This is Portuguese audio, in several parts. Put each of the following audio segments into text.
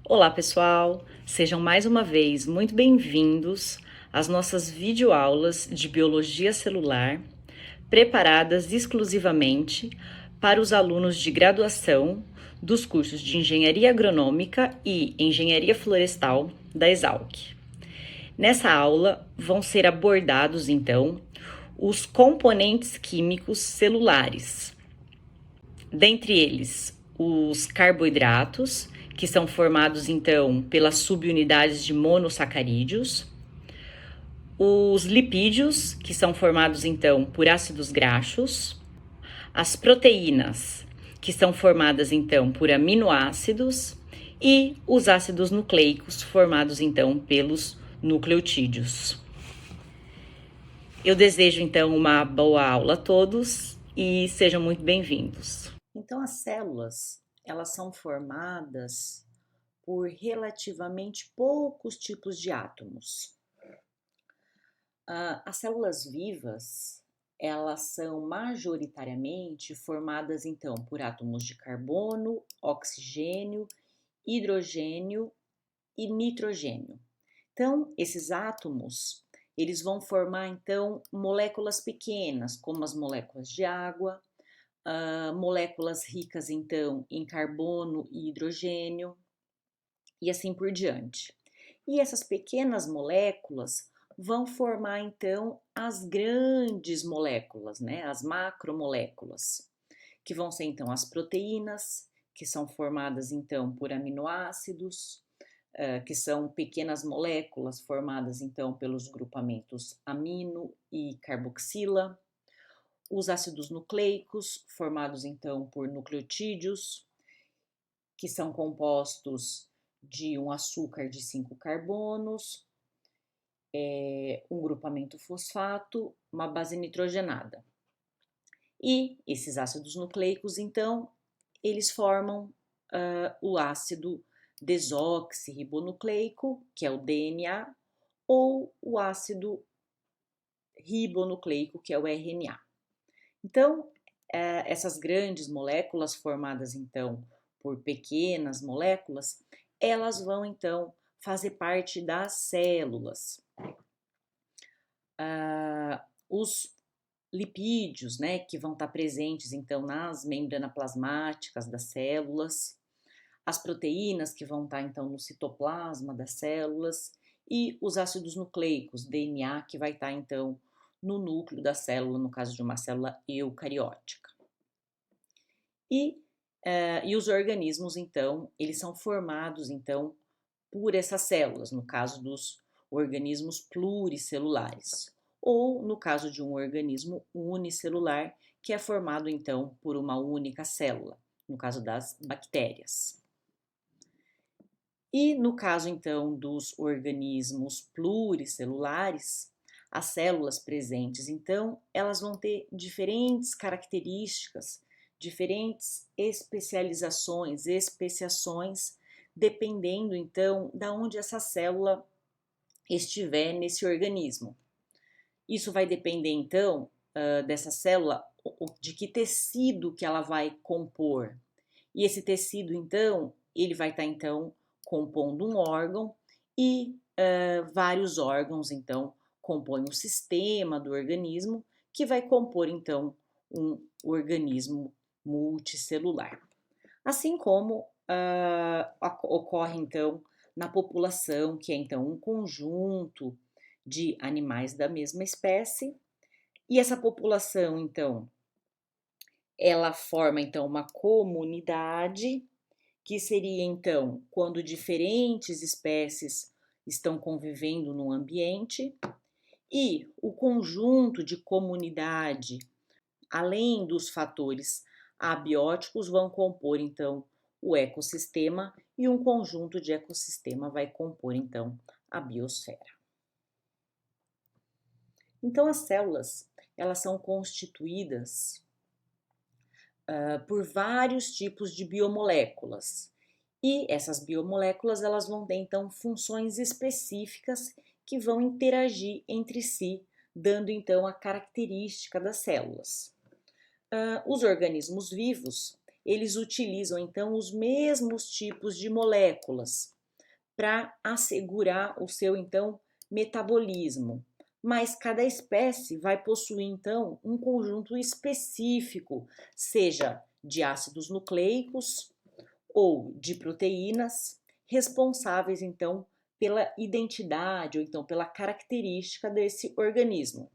Olá, pessoal! Sejam mais uma vez muito bem-vindos às nossas videoaulas de Biologia Celular, preparadas exclusivamente para os alunos de graduação dos cursos de Engenharia Agronômica e Engenharia Florestal da Exalc. Nessa aula vão ser abordados, então, os componentes químicos celulares, dentre eles os carboidratos, que são formados então pelas subunidades de monossacarídeos, os lipídios, que são formados então por ácidos graxos, as proteínas, que são formadas então por aminoácidos, e os ácidos nucleicos, formados então pelos nucleotídeos. Eu desejo então uma boa aula a todos e sejam muito bem-vindos. Então, as células, elas são formadas por relativamente poucos tipos de átomos. As células vivas, elas são majoritariamente formadas, então, por átomos de carbono, oxigênio, hidrogênio e nitrogênio. Então, esses átomos, eles vão formar, então, moléculas pequenas, como as moléculas de água, moléculas ricas, então, em carbono e hidrogênio, e assim por diante. E essas pequenas moléculas vão formar, então, as grandes moléculas, né? As macromoléculas, que vão ser, então, as proteínas, que são formadas, então, por aminoácidos, que são pequenas moléculas formadas, então, pelos grupamentos amino e carboxila, os ácidos nucleicos, formados, então, por nucleotídeos, que são compostos de um açúcar de 5 carbonos, um grupamento fosfato, uma base nitrogenada. E esses ácidos nucleicos, então, eles formam o ácido desoxirribonucleico, que é o DNA, ou o ácido ribonucleico, que é o RNA. Então, essas grandes moléculas formadas, então, por pequenas moléculas, elas vão, então, fazer parte das células. Os lipídios, né, que vão estar presentes, então, nas membranas plasmáticas das células, as proteínas que vão estar, então, no citoplasma das células, e os ácidos nucleicos, DNA, que vai estar, então, no núcleo da célula, no caso de uma célula eucariótica. E os organismos, então, eles são formados, então, por essas células, no caso dos organismos pluricelulares, ou no caso de um organismo unicelular, que é formado, então, por uma única célula, no caso das bactérias. E no caso, então, dos organismos pluricelulares, as células presentes, então, elas vão ter diferentes características, diferentes especializações, especiações, dependendo, então, da onde essa célula estiver nesse organismo. Isso vai depender, então, dessa célula, de que tecido que ela vai compor. E esse tecido, então, ele vai estar, então, compondo um órgão e vários órgãos, então, compõem o sistema do organismo, que vai compor, então, um organismo multicelular. Assim como ocorre, então, na população, que é, então, um conjunto de animais da mesma espécie, e essa população, então, ela forma, então, uma comunidade, que seria, então, quando diferentes espécies estão convivendo no ambiente, e o conjunto de comunidade, além dos fatores abióticos, vão compor, então, o ecossistema, e um conjunto de ecossistema vai compor, então, a biosfera. Então, as células, elas são constituídas por vários tipos de biomoléculas. E essas biomoléculas, elas vão ter, então, funções específicas que vão interagir entre si, dando, então, a característica das células. Os organismos vivos, eles utilizam, então, os mesmos tipos de moléculas, para assegurar o seu, então, metabolismo. Mas cada espécie vai possuir, então, um conjunto específico, seja de ácidos nucleicos ou de proteínas, responsáveis, então, pela identidade ou então pela característica desse organismo.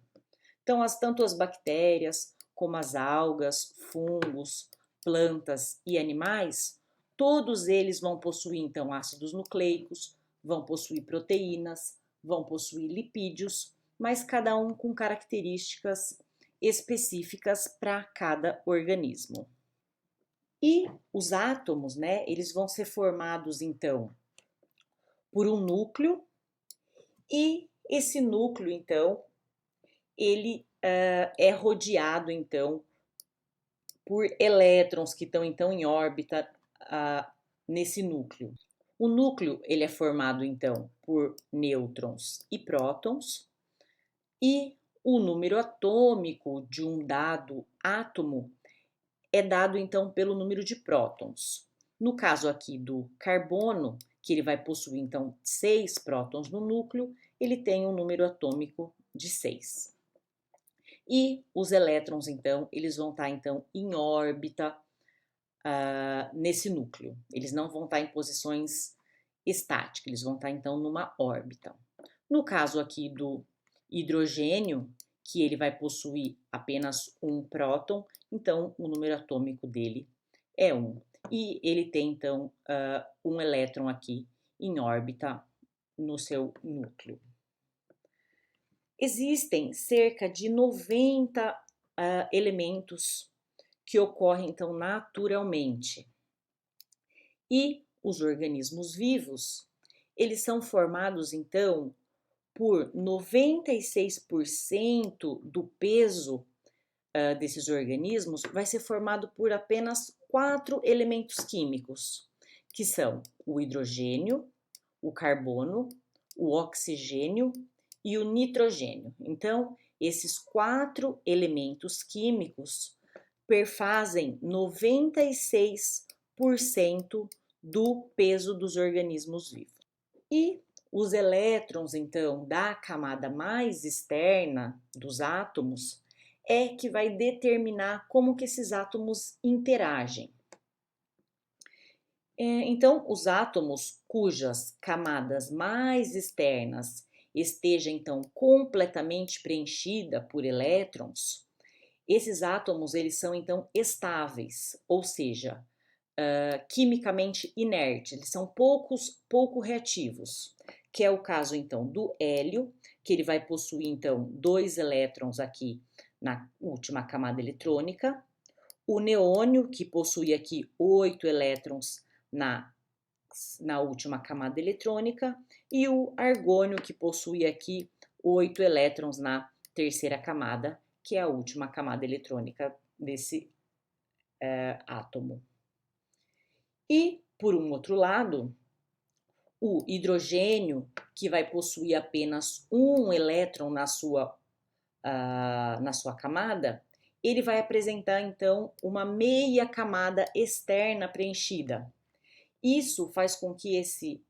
Então, tanto as bactérias como as algas, fungos, plantas e animais, todos eles vão possuir, então, ácidos nucleicos, vão possuir proteínas, vão possuir lipídios, mas cada um com características específicas para cada organismo. E os átomos, né, eles vão ser formados, então, por um núcleo, e esse núcleo, então, ele é rodeado, então, por elétrons que estão, então, em órbita nesse núcleo. O núcleo, ele é formado, então, por nêutrons e prótons, e o número atômico de um dado átomo é dado, então, pelo número de prótons. No caso aqui do carbono, que ele vai possuir, então, 6 prótons no núcleo, ele tem um número atômico de 6. E os elétrons, então, eles vão estar, então, em órbita nesse núcleo. Eles não vão estar em posições estáticas, eles vão estar, então, numa órbita. No caso aqui do hidrogênio, que ele vai possuir apenas um próton, então o número atômico dele é 1. E ele tem, então, um elétron aqui em órbita no seu núcleo. Existem cerca de 90 elementos que ocorrem, então, naturalmente. E os organismos vivos, eles são formados, então, por 96% do peso desses organismos vai ser formado por apenas 4 elementos químicos, que são o hidrogênio, o carbono, o oxigênio e o nitrogênio. Então, esses 4 elementos químicos perfazem 96% do peso dos organismos vivos. E os elétrons, então, da camada mais externa dos átomos é que vai determinar como que esses átomos interagem. Então, os átomos cujas camadas mais externas esteja, então, completamente preenchida por elétrons, esses átomos, eles são, então, estáveis, ou seja, quimicamente inertes, eles são pouco reativos, que é o caso, então, do hélio, que ele vai possuir, então, 2 elétrons aqui na última camada eletrônica, o neônio, que possui aqui 8 elétrons na última camada eletrônica, e o argônio, que possui aqui 8 elétrons na terceira camada, que é a última camada eletrônica desse átomo. E, por um outro lado, o hidrogênio, que vai possuir apenas um elétron na sua camada, ele vai apresentar, então, uma meia camada externa preenchida. Isso faz com que esse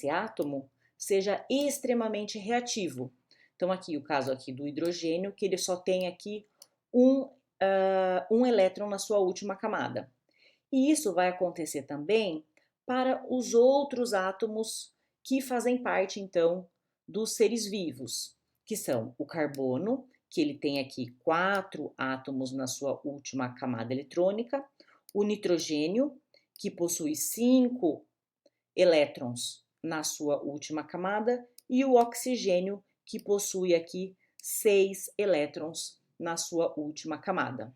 átomo seja extremamente reativo. Então, aqui o caso aqui do hidrogênio, que ele só tem aqui um elétron na sua última camada. E isso vai acontecer também para os outros átomos que fazem parte, então, dos seres vivos, que são o carbono, que ele tem aqui 4 átomos na sua última camada eletrônica, o nitrogênio, que possui 5 elétrons na sua última camada, e o oxigênio, que possui aqui 6 elétrons na sua última camada.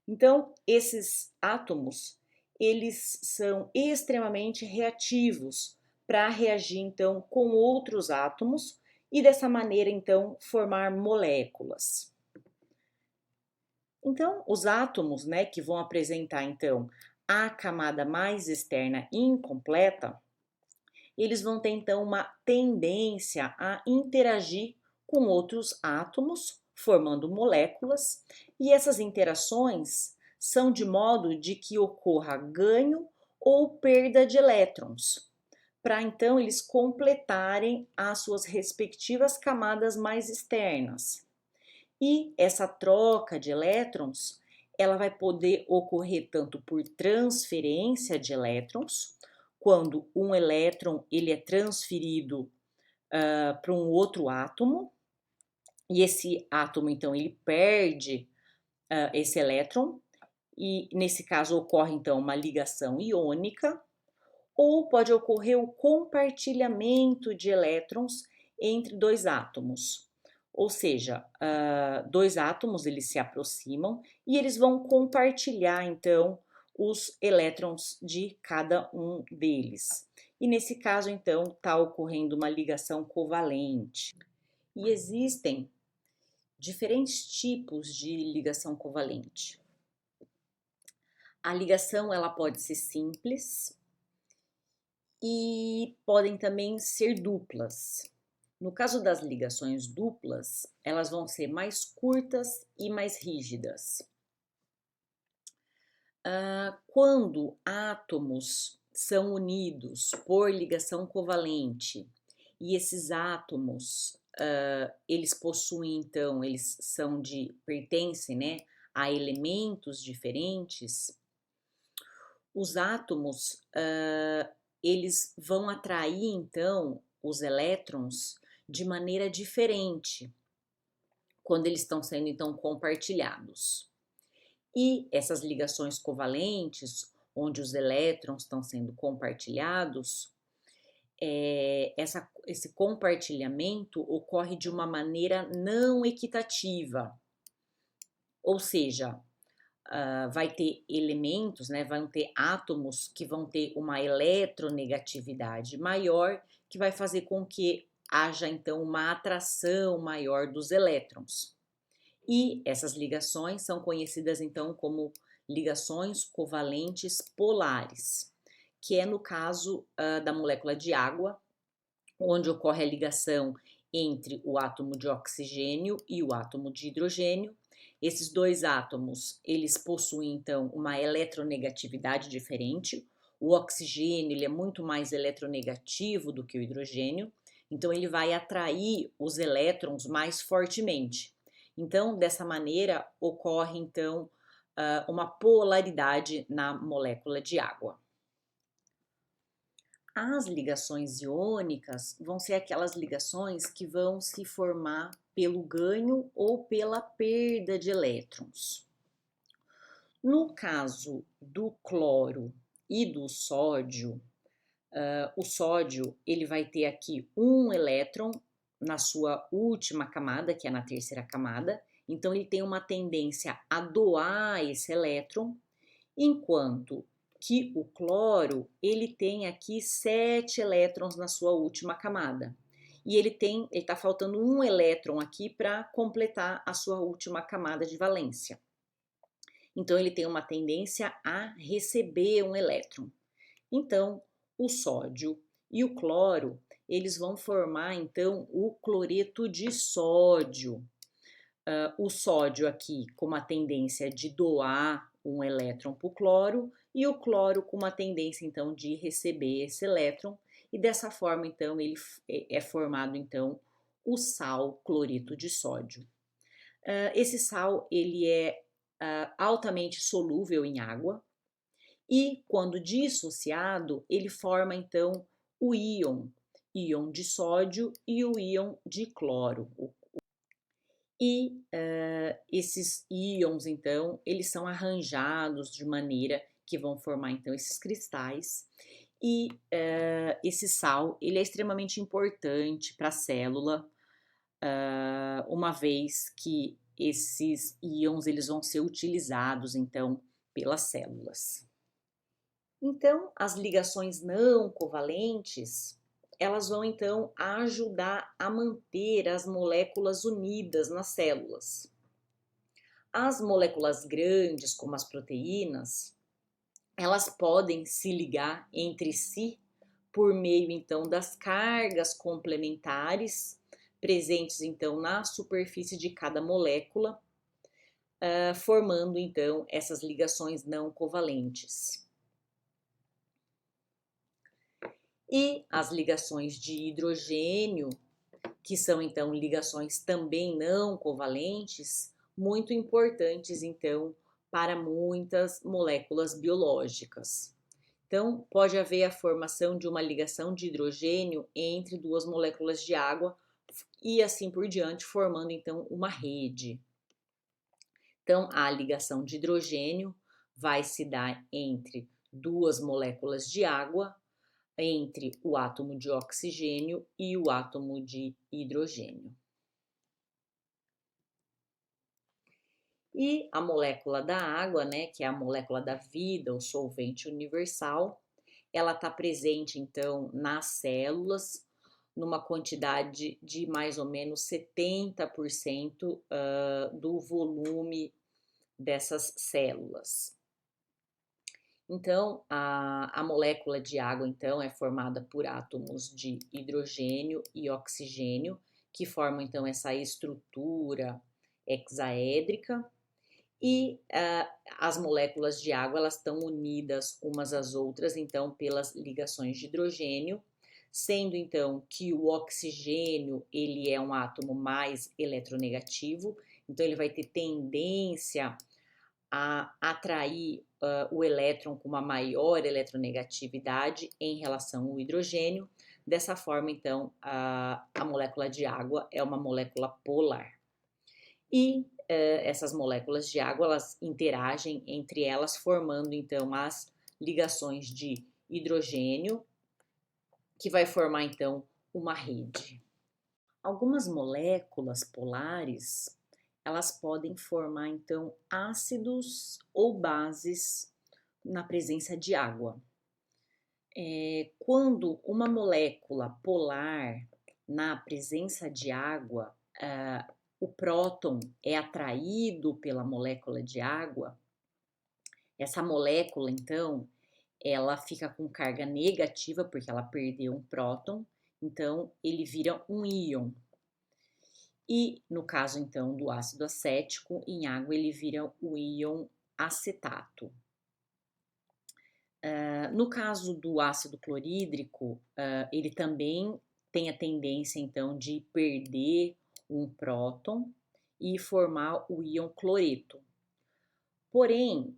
Então, esses átomos, eles são extremamente reativos para reagir, então, com outros átomos e dessa maneira, então, formar moléculas. Então, os átomos, né, que vão apresentar, então, a camada mais externa incompleta, eles vão ter, então, uma tendência a interagir com outros átomos, formando moléculas, e essas interações são de modo de que ocorra ganho ou perda de elétrons, para então eles completarem as suas respectivas camadas mais externas. E essa troca de elétrons, ela vai poder ocorrer tanto por transferência de elétrons, quando um elétron ele é transferido para um outro átomo, e esse átomo então ele perde esse elétron, e nesse caso ocorre então uma ligação iônica, ou pode ocorrer o compartilhamento de elétrons entre dois átomos. Ou seja, dois átomos eles se aproximam e eles vão compartilhar então os elétrons de cada um deles. E nesse caso então está ocorrendo uma ligação covalente. E existem diferentes tipos de ligação covalente. A ligação ela pode ser simples e podem também ser duplas. No caso das ligações duplas, elas vão ser mais curtas e mais rígidas. Quando átomos são unidos por ligação covalente e esses átomos eles possuem então, pertencem, né, a elementos diferentes, os átomos eles vão atrair então os elétrons de maneira diferente quando eles estão sendo então compartilhados. E essas ligações covalentes, onde os elétrons estão sendo compartilhados, esse compartilhamento ocorre de uma maneira não equitativa, ou seja, vai ter elementos, né, vão ter átomos que vão ter uma eletronegatividade maior, que vai fazer com que haja então uma atração maior dos elétrons. E essas ligações são conhecidas então como ligações covalentes polares, que é no caso da molécula de água, onde ocorre a ligação entre o átomo de oxigênio e o átomo de hidrogênio. Esses dois átomos, eles possuem então uma eletronegatividade diferente. O oxigênio, ele é muito mais eletronegativo do que o hidrogênio, então ele vai atrair os elétrons mais fortemente. Então, dessa maneira, ocorre então uma polaridade na molécula de água. As ligações iônicas vão ser aquelas ligações que vão se formar pelo ganho ou pela perda de elétrons. No caso do cloro e do sódio, o sódio ele vai ter aqui um elétron na sua última camada, que é na terceira camada, então ele tem uma tendência a doar esse elétron, enquanto que o cloro ele tem aqui 7 elétrons na sua última camada. E ele está faltando um elétron aqui para completar a sua última camada de valência. Então ele tem uma tendência a receber um elétron. Então, o sódio e o cloro, eles vão formar então o cloreto de sódio. O sódio aqui com uma tendência de doar um elétron para o cloro e o cloro com uma tendência então de receber esse elétron, e dessa forma então ele é formado então o sal cloreto de sódio. Esse sal ele é altamente solúvel em água e quando dissociado ele forma então o íon de sódio e o íon de cloro. E esses íons, então, eles são arranjados de maneira que vão formar, então, esses cristais. E esse sal, ele é extremamente importante para a célula, uma vez que esses íons, eles vão ser utilizados, então, pelas células. Então, as ligações não covalentes, elas vão então ajudar a manter as moléculas unidas nas células. As moléculas grandes, como as proteínas, elas podem se ligar entre si por meio então das cargas complementares presentes então na superfície de cada molécula, formando então essas ligações não covalentes. E as ligações de hidrogênio, que são então ligações também não covalentes, muito importantes então para muitas moléculas biológicas. Então, pode haver a formação de uma ligação de hidrogênio entre duas moléculas de água e assim por diante, formando então uma rede. Então, a ligação de hidrogênio vai se dar entre duas moléculas de água, entre o átomo de oxigênio e o átomo de hidrogênio. E a molécula da água, né, que é a molécula da vida, o solvente universal, ela está presente então nas células numa quantidade de mais ou menos 70% do volume dessas células. Então, a molécula de água então é formada por átomos de hidrogênio e oxigênio, que formam então essa estrutura hexaédrica. E as moléculas de água elas estão unidas umas às outras, então, pelas ligações de hidrogênio, sendo então que o oxigênio ele é um átomo mais eletronegativo, então ele vai ter tendência a atrair o elétron com uma maior eletronegatividade em relação ao hidrogênio. Dessa forma, então, a molécula de água é uma molécula polar. E essas moléculas de água, elas interagem entre elas, formando então as ligações de hidrogênio, que vai formar então uma rede. Algumas moléculas polares, elas podem formar então ácidos ou bases na presença de água. Quando uma molécula polar na presença de água, o próton é atraído pela molécula de água, essa molécula, então, ela fica com carga negativa, porque ela perdeu um próton, então ele vira um íon. E no caso, então, do ácido acético, em água ele vira o íon acetato. No caso do ácido clorídrico, ele também tem a tendência, então, de perder um próton e formar o íon cloreto. Porém,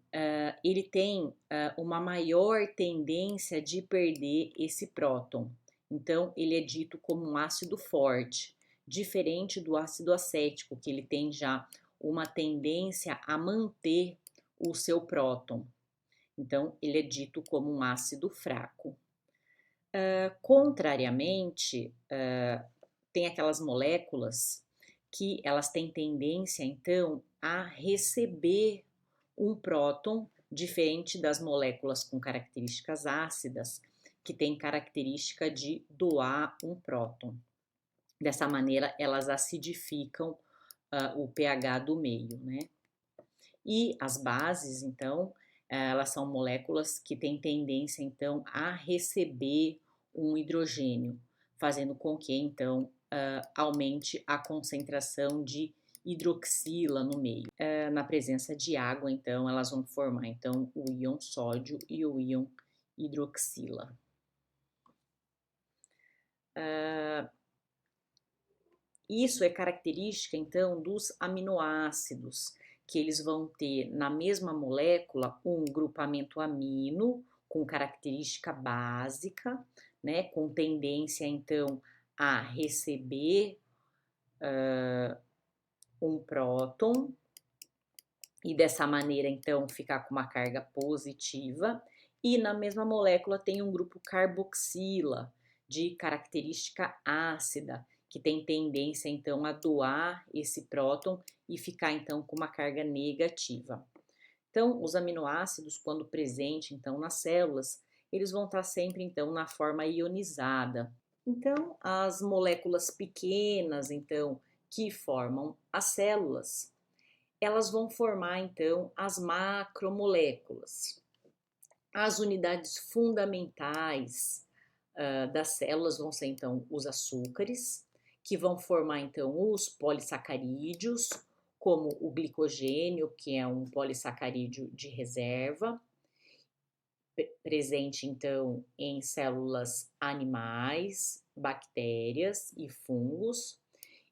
ele tem uma maior tendência de perder esse próton. Então, ele é dito como um ácido forte, diferente do ácido acético, que ele tem já uma tendência a manter o seu próton. Então, ele é dito como um ácido fraco. Contrariamente, tem aquelas moléculas que elas têm tendência, então, a receber um próton, diferente das moléculas com características ácidas, que têm característica de doar um próton. Dessa maneira, elas acidificam o pH do meio, né? E as bases, então, elas são moléculas que têm tendência, então, a receber um hidrogênio, fazendo com que, então, aumente a concentração de hidroxila no meio. Na presença de água, então, elas vão formar, então, o íon sódio e o íon hidroxila. Isso é característica, então, dos aminoácidos, que eles vão ter na mesma molécula um grupamento amino com característica básica, né, com tendência, então, a receber um próton e dessa maneira, então, ficar com uma carga positiva. E na mesma molécula tem um grupo carboxila de característica ácida, que tem tendência, então, a doar esse próton e ficar, então, com uma carga negativa. Então, os aminoácidos, quando presentes, então, nas células, eles vão estar sempre, então, na forma ionizada. Então, as moléculas pequenas, então, que formam as células, elas vão formar, então, as macromoléculas. As unidades fundamentais das células vão ser, então, os açúcares, que vão formar, então, os polissacarídeos, como o glicogênio, que é um polissacarídeo de reserva, presente então em células animais, bactérias e fungos.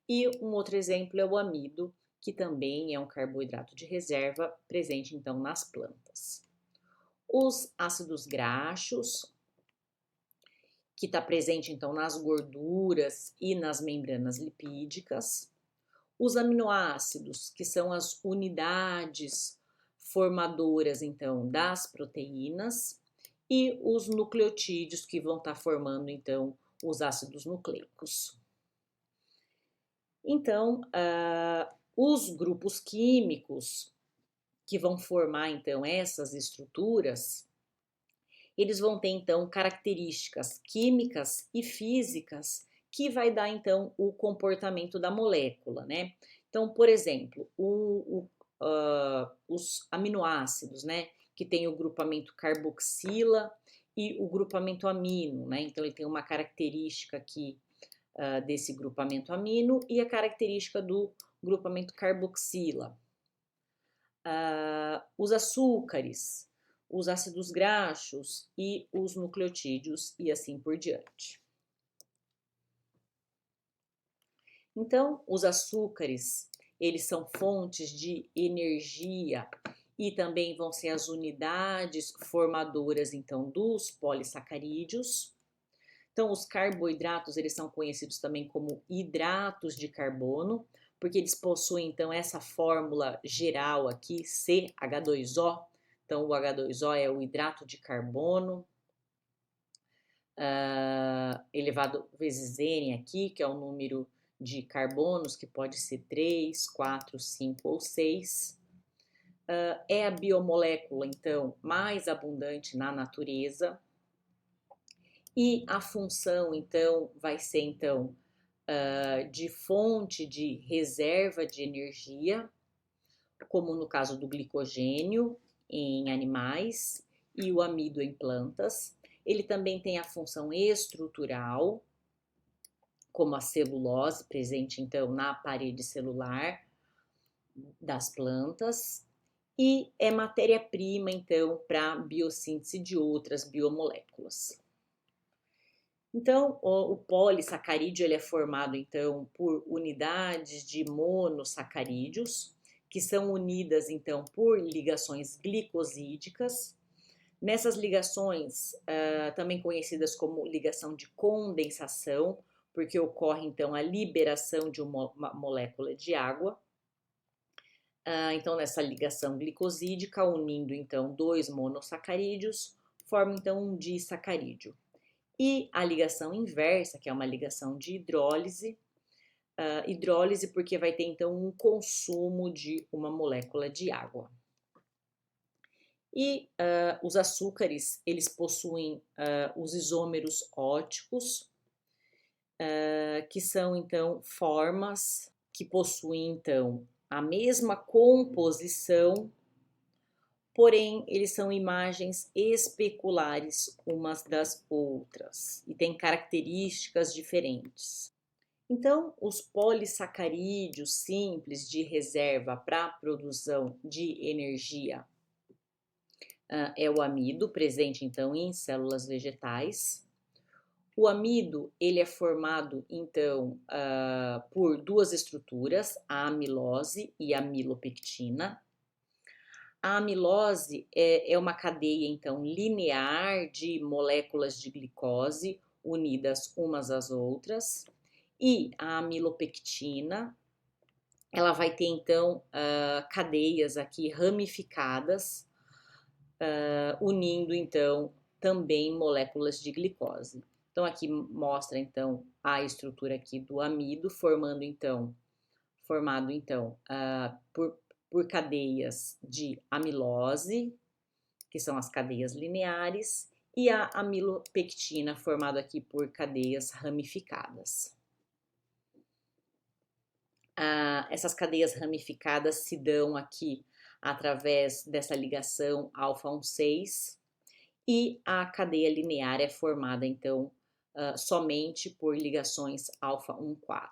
E um outro exemplo é o amido, que também é um carboidrato de reserva presente então nas plantas. Os ácidos graxos, que está presente então nas gorduras e nas membranas lipídicas. Os aminoácidos, que são as unidades formadoras então das proteínas, e os nucleotídeos, que vão estar formando então os ácidos nucleicos. Então, os grupos químicos que vão formar então essas estruturas, eles vão ter então características químicas e físicas que vai dar então o comportamento da molécula, né? Então, por exemplo, os aminoácidos, né? Que tem o grupamento carboxila e o grupamento amino, né? Então, ele tem uma característica aqui desse grupamento amino e a característica do grupamento carboxila. Os açúcares, os ácidos graxos e os nucleotídeos e assim por diante. Então, os açúcares, eles são fontes de energia e também vão ser as unidades formadoras então dos polissacarídeos. Então, os carboidratos, eles são conhecidos também como hidratos de carbono, porque eles possuem, então, essa fórmula geral aqui, CH2O. Então, o H2O é o hidrato de carbono, elevado vezes N aqui, que é o número de carbonos, que pode ser 3, 4, 5 ou 6. É a biomolécula, então, mais abundante na natureza. E a função, então, vai ser, então, de fonte de reserva de energia, como no caso do glicogênio em animais e o amido em plantas. Ele também tem a função estrutural, como a celulose, presente então na parede celular das plantas, e é matéria-prima então para a biossíntese de outras biomoléculas. Então, o polissacarídeo ele é formado então por unidades de monossacarídeos, que são unidas então por ligações glicosídicas. Nessas ligações, também conhecidas como ligação de condensação, porque ocorre então a liberação de uma molécula de água. Então, nessa ligação glicosídica, unindo então dois monossacarídeos, forma então um disacarídeo. E a ligação inversa, que é uma ligação de hidrólise, hidrólise porque vai ter então um consumo de uma molécula de água. E os açúcares, eles possuem os isômeros óticos, que são então formas que possuem então a mesma composição, porém eles são imagens especulares umas das outras e têm características diferentes. Então, os polissacarídeos simples de reserva para a produção de energia é o amido, presente então em células vegetais. O amido ele é formado então por duas estruturas, a amilose e a amilopectina. A amilose é uma cadeia então linear de moléculas de glicose unidas umas às outras, e a amilopectina ela vai ter então cadeias aqui ramificadas, unindo então também moléculas de glicose. Então aqui mostra então a estrutura aqui do amido formado então por cadeias de amilose, que são as cadeias lineares, e a amilopectina formada aqui por cadeias ramificadas. Essas cadeias ramificadas se dão aqui através dessa ligação alfa-1,6 e a cadeia linear é formada então somente por ligações alfa-1,4.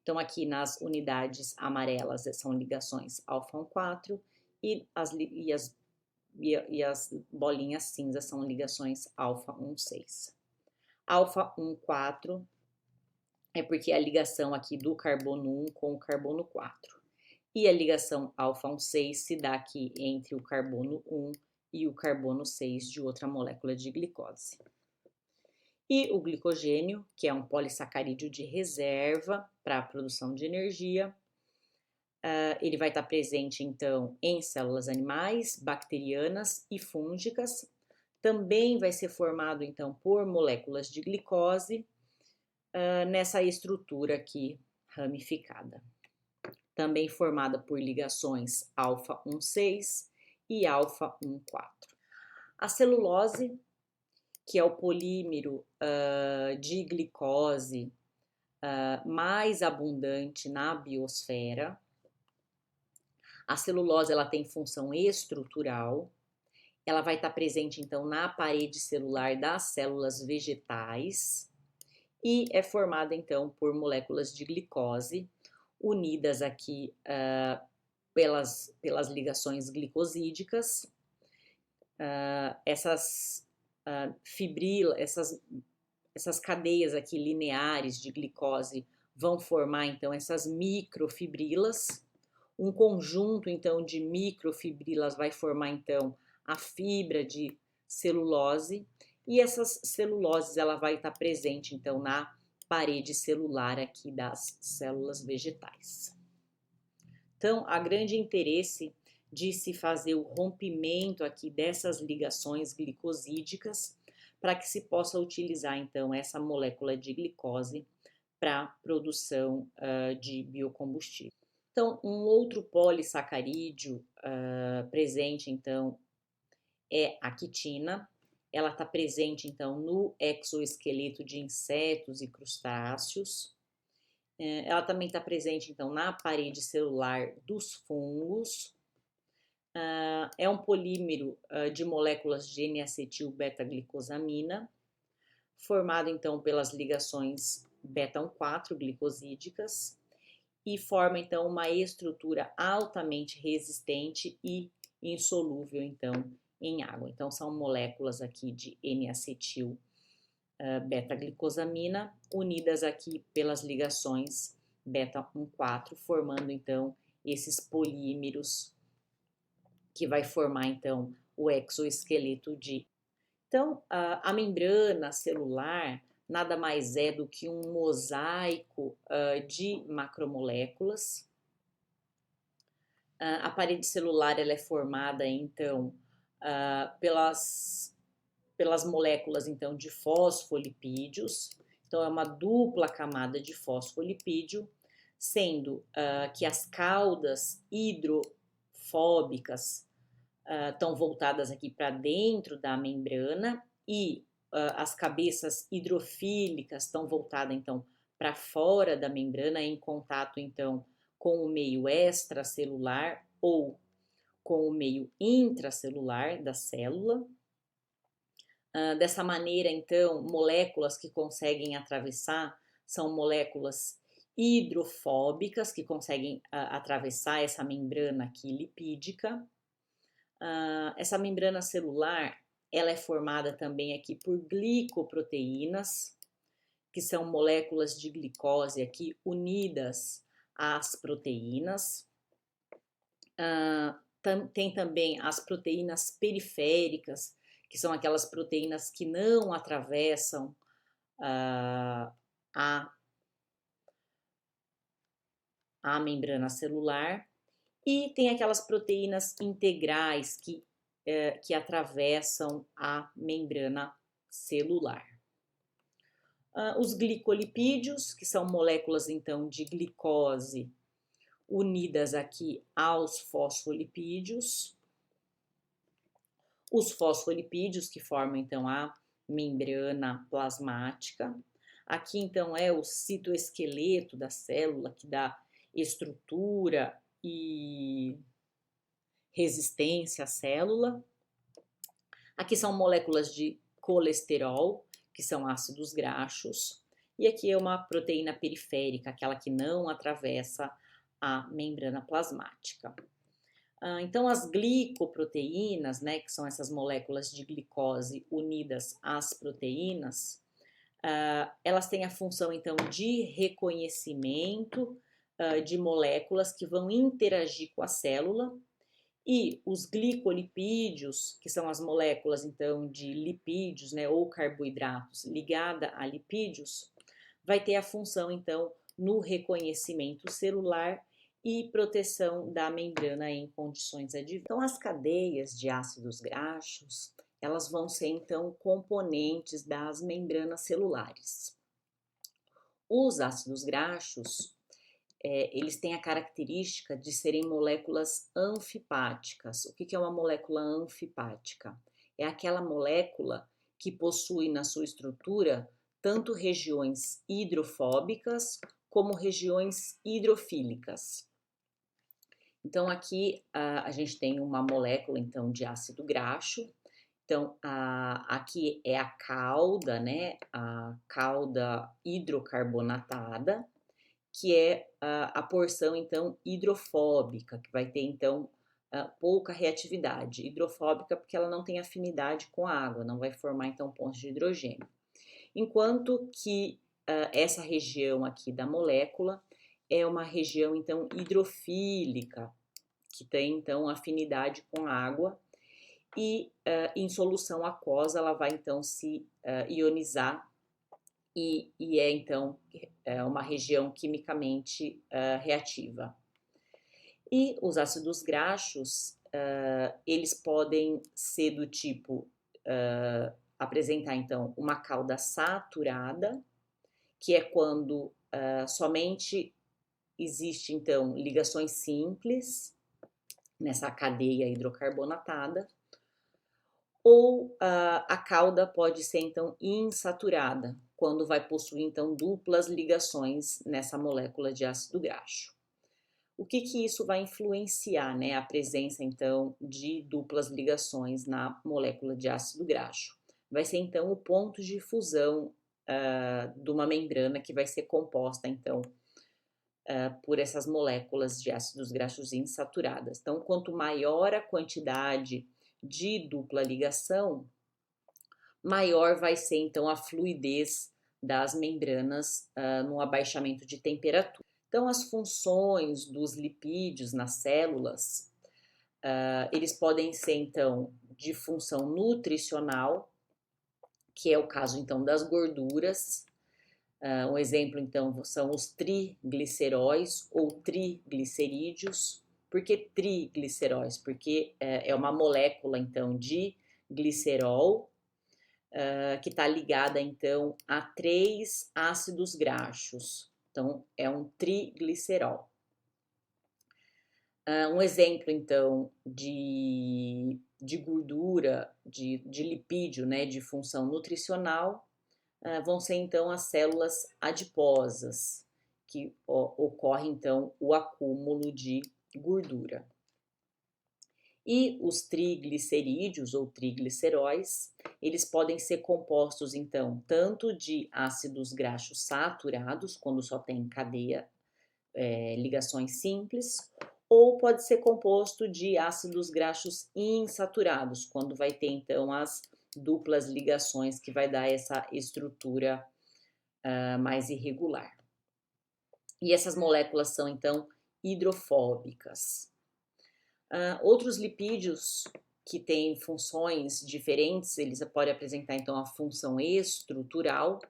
Então aqui nas unidades amarelas são ligações alfa-1,4 e as e as bolinhas cinzas são ligações alfa 1,6. Alfa 1,4 é porque é a ligação aqui do carbono 1 com o carbono 4. E a ligação alfa 1,6 se dá aqui entre o carbono 1 e o carbono 6 de outra molécula de glicose. E o glicogênio, que é um polissacarídeo de reserva para a produção de energia, ele vai estar presente, então, em células animais, bacterianas e fúngicas. Também vai ser formado, então, por moléculas de glicose, nessa estrutura aqui ramificada. Também formada por ligações alfa 1,6 e alfa 1,4. A celulose, que é o polímero de glicose mais abundante na biosfera. A celulose ela tem função estrutural, ela vai estar presente então na parede celular das células vegetais e é formada então por moléculas de glicose unidas aqui pelas ligações glicosídicas. Essas essas cadeias aqui lineares de glicose vão formar então essas microfibrilas. Um conjunto então de microfibrilas vai formar então a fibra de celulose e essas celuloses ela vai estar presente então na parede celular aqui das células vegetais. Então, há grande interesse de se fazer o rompimento aqui dessas ligações glicosídicas para que se possa utilizar então essa molécula de glicose para produção de biocombustível. Então, um outro polissacarídeo presente, então, é a quitina. Ela está presente, então, no exoesqueleto de insetos e crustáceos. Ela também está presente, então, na parede celular dos fungos. É um polímero de moléculas de N-acetil-beta-glicosamina, formado, então, pelas ligações beta-1,4 glicosídicas, e forma então uma estrutura altamente resistente e insolúvel então em água. Então são moléculas aqui de N-acetil beta-glicosamina unidas aqui pelas ligações beta-1,4, formando então esses polímeros que vai formar então o exoesqueleto de. Então a membrana celular nada mais é do que um mosaico de macromoléculas. A parede celular ela é formada, então, pelas moléculas, então, de fosfolipídios. Então, é uma dupla camada de fosfolipídio, sendo que as caudas hidrofóbicas estão voltadas aqui para dentro da membrana e as cabeças hidrofílicas estão voltadas, então, para fora da membrana, em contato, então, com o meio extracelular ou com o meio intracelular da célula. Dessa maneira, então, moléculas que conseguem atravessar são moléculas hidrofóbicas, que conseguem atravessar essa membrana aqui lipídica. Essa membrana celular ela é formada também aqui por glicoproteínas, que são moléculas de glicose aqui unidas às proteínas. Tem também as proteínas periféricas, que são aquelas proteínas que não atravessam a membrana celular. E tem aquelas proteínas integrais que atravessam a membrana celular. Os glicolipídios, que são moléculas, então, de glicose unidas aqui aos fosfolipídios. Os fosfolipídios, que formam, então, a membrana plasmática. Aqui, então, é o citoesqueleto da célula, que dá estrutura e resistência à célula. Aqui são moléculas de colesterol, que são ácidos graxos. E aqui é uma proteína periférica, aquela que não atravessa a membrana plasmática. Então, as glicoproteínas, né, que são essas moléculas de glicose unidas às proteínas, elas têm a função, então, de reconhecimento de moléculas que vão interagir com a célula, e os glicolipídios, que são as moléculas, então, de lipídios, né, ou carboidratos ligada a lipídios, vai ter a função, então, no reconhecimento celular e proteção da membrana em condições adversas. Então, as cadeias de ácidos graxos, elas vão ser, então, componentes das membranas celulares. Os ácidos graxos, eles têm a característica de serem moléculas anfipáticas. O que é uma molécula anfipática? É aquela molécula que possui na sua estrutura tanto regiões hidrofóbicas como regiões hidrofílicas. Então, aqui a gente tem uma molécula, então, de ácido graxo. Então, aqui é a cauda, né? A cauda hidrocarbonatada, que é a porção, então, hidrofóbica, que vai ter, então, pouca reatividade. Hidrofóbica porque ela não tem afinidade com a água, não vai formar, então, pontos de hidrogênio. Enquanto que essa região aqui da molécula é uma região, então, hidrofílica, que tem, então, afinidade com a água, e em solução aquosa ela vai, então, se ionizar e é, então, uma região quimicamente reativa. E os ácidos graxos, eles podem ser do tipo, apresentar, então, uma cauda saturada, que é quando somente existe, então, ligações simples nessa cadeia hidrocarbonatada, ou a cauda pode ser, então, insaturada, quando vai possuir, então, duplas ligações nessa molécula de ácido graxo. O que isso vai influenciar, né? A presença, então, de duplas ligações na molécula de ácido graxo. Vai ser, então, o ponto de fusão de uma membrana que vai ser composta, então, por essas moléculas de ácidos graxos insaturadas. Então, quanto maior a quantidade de dupla ligação, maior vai ser, então, a fluidez das membranas no abaixamento de temperatura. Então, as funções dos lipídios nas células, eles podem ser, então, de função nutricional, que é o caso, então, das gorduras. Um exemplo, então, são os trigliceróis ou triglicerídeos. Por que trigliceróis? Porque é uma molécula, então, de glicerol, que está ligada, então, a 3 ácidos graxos. Então, é um triglicerol. Um exemplo, então, de gordura, de lipídio, né, de função nutricional, vão ser, então, as células adiposas, que ocorre, então, o acúmulo de gordura. E os triglicerídeos ou trigliceróis, eles podem ser compostos, então, tanto de ácidos graxos saturados, quando só tem cadeia, ligações simples, ou pode ser composto de ácidos graxos insaturados, quando vai ter, então, as duplas ligações que vai dar essa estrutura mais irregular. E essas moléculas são, então, hidrofóbicas. Outros lipídios que têm funções diferentes, eles podem apresentar, então, a função estrutural,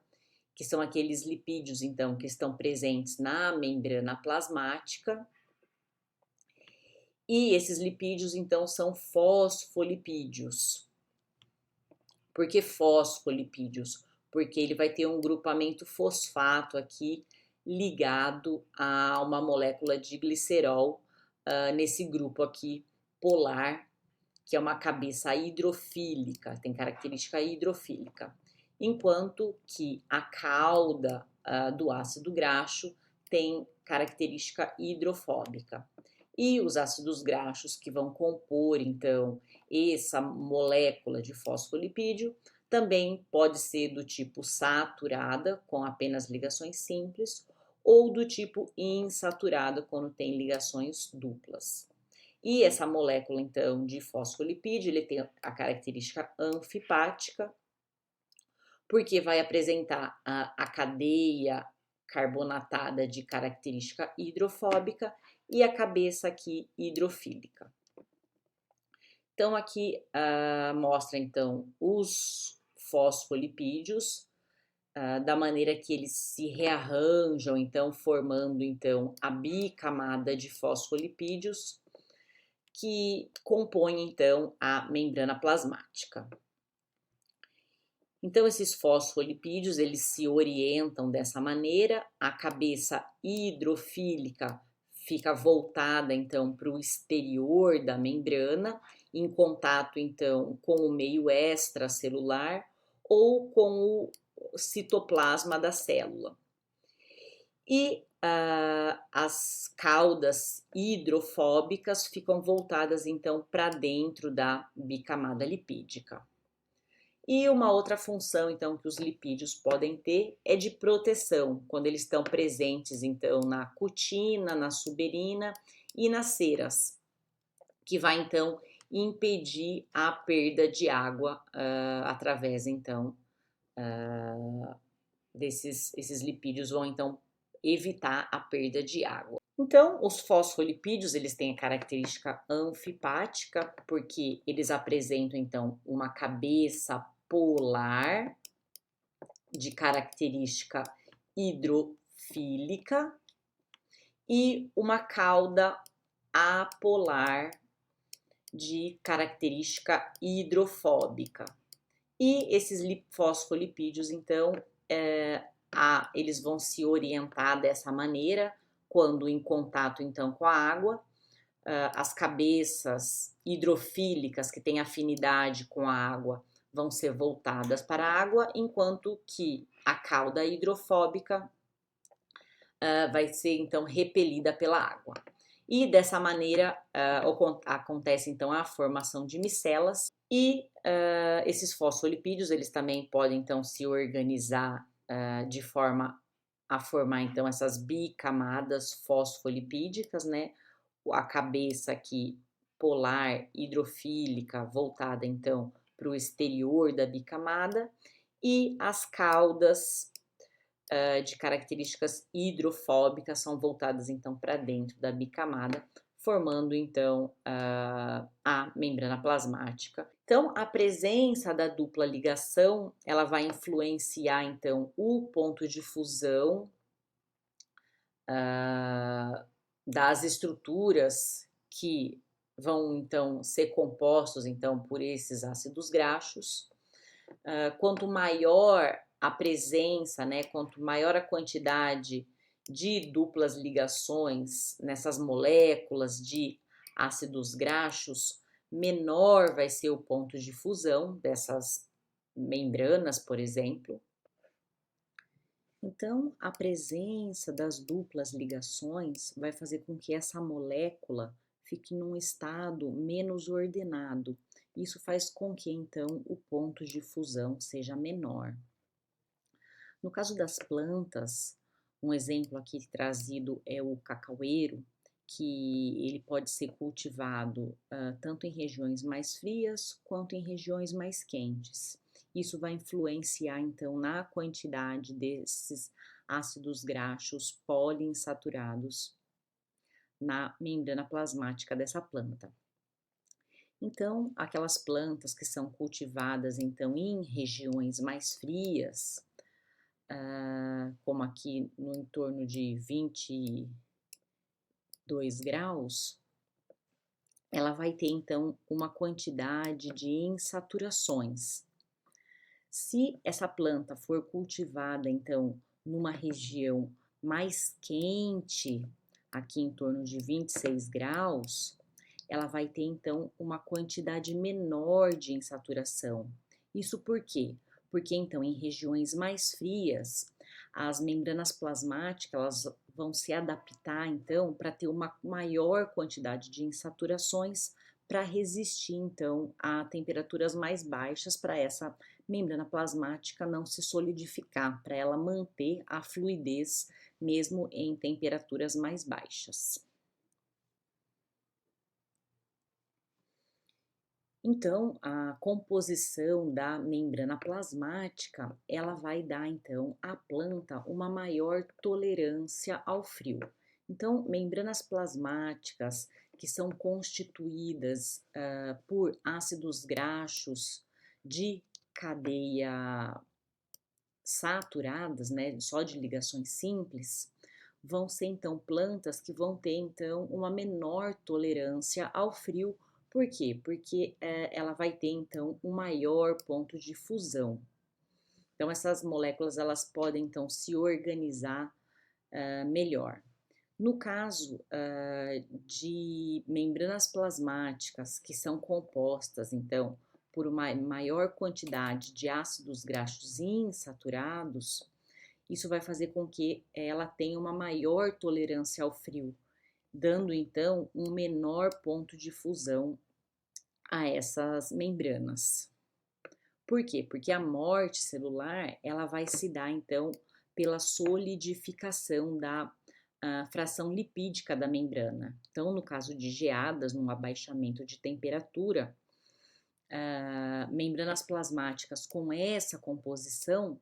que são aqueles lipídios, então, que estão presentes na membrana plasmática. E esses lipídios, então, são fosfolipídios. Por que fosfolipídios? Porque ele vai ter um grupamento fosfato aqui ligado a uma molécula de glicerol nesse grupo aqui polar, que é uma cabeça hidrofílica, tem característica hidrofílica. Enquanto que a cauda do ácido graxo tem característica hidrofóbica. E os ácidos graxos que vão compor, então, essa molécula de fosfolipídio também pode ser do tipo saturada, com apenas ligações simples, ou do tipo insaturada, quando tem ligações duplas. E essa molécula, então, de fosfolipídio, ele tem a característica anfipática, porque vai apresentar a cadeia carbonatada de característica hidrofóbica e a cabeça aqui hidrofílica. Então aqui mostra então os fosfolipídios da maneira que eles se rearranjam, então formando então a bicamada de fosfolipídios que compõe então a membrana plasmática. Então, esses fosfolipídios, eles se orientam dessa maneira, a cabeça hidrofílica fica voltada, então, para o exterior da membrana, em contato, então, com o meio extracelular ou com o citoplasma da célula. E as caudas hidrofóbicas ficam voltadas, então, para dentro da bicamada lipídica. E uma outra função, então, que os lipídios podem ter é de proteção, quando eles estão presentes, então, na cutina, na suberina e nas ceras, que vai, então, impedir a perda de água através, então, esses lipídios vão, então, evitar a perda de água. Então, os fosfolipídios, eles têm a característica anfipática, porque eles apresentam, então, uma cabeça polar de característica hidrofílica e uma cauda apolar de característica hidrofóbica. E esses fosfolipídios, então, eles vão se orientar dessa maneira quando em contato, então, com a água. As cabeças hidrofílicas que têm afinidade com a água vão ser voltadas para a água, enquanto que a cauda hidrofóbica vai ser então repelida pela água. E dessa maneira acontece então a formação de micelas e esses fosfolipídios eles também podem então se organizar de forma a formar então essas bicamadas fosfolipídicas, né? A cabeça aqui polar hidrofílica voltada então para o exterior da bicamada e as caudas de características hidrofóbicas são voltadas então para dentro da bicamada, formando então a membrana plasmática. Então, a presença da dupla ligação, ela vai influenciar então o ponto de fusão das estruturas que vão então ser compostos então por esses ácidos graxos. Quanto maior a presença, né, quanto maior a quantidade de duplas ligações nessas moléculas de ácidos graxos, menor vai ser o ponto de fusão dessas membranas, por exemplo. Então, a presença das duplas ligações vai fazer com que essa molécula fique num estado menos ordenado. Isso faz com que, então, o ponto de fusão seja menor. No caso das plantas, um exemplo aqui trazido é o cacaueiro, que ele pode ser cultivado tanto em regiões mais frias quanto em regiões mais quentes. Isso vai influenciar, então, na quantidade desses ácidos graxos poliinsaturados na membrana plasmática dessa planta. Então, aquelas plantas que são cultivadas, então, em regiões mais frias, como aqui no entorno de 22 graus, ela vai ter, então, uma quantidade de insaturações. Se essa planta for cultivada, então, numa região mais quente, aqui em torno de 26 graus, ela vai ter, então, uma quantidade menor de insaturação. Isso por quê? Porque, então, em regiões mais frias, as membranas plasmáticas elas vão se adaptar, então, para ter uma maior quantidade de insaturações para resistir, então, a temperaturas mais baixas para essa membrana plasmática não se solidificar, para ela manter a fluidez mesmo em temperaturas mais baixas. Então, a composição da membrana plasmática, ela vai dar então à planta uma maior tolerância ao frio. Então, membranas plasmáticas que são constituídas por ácidos graxos de cadeia saturadas, né, só de ligações simples, vão ser então plantas que vão ter então uma menor tolerância ao frio. Por quê? Porque ela vai ter então um maior ponto de fusão. Então essas moléculas elas podem então se organizar melhor. No caso de membranas plasmáticas que são compostas então por uma maior quantidade de ácidos graxos insaturados, isso vai fazer com que ela tenha uma maior tolerância ao frio, dando então um menor ponto de fusão a essas membranas. Por quê? Porque a morte celular ela vai se dar então pela solidificação da fração lipídica da membrana. Então, no caso de geadas, num abaixamento de temperatura, membranas plasmáticas com essa composição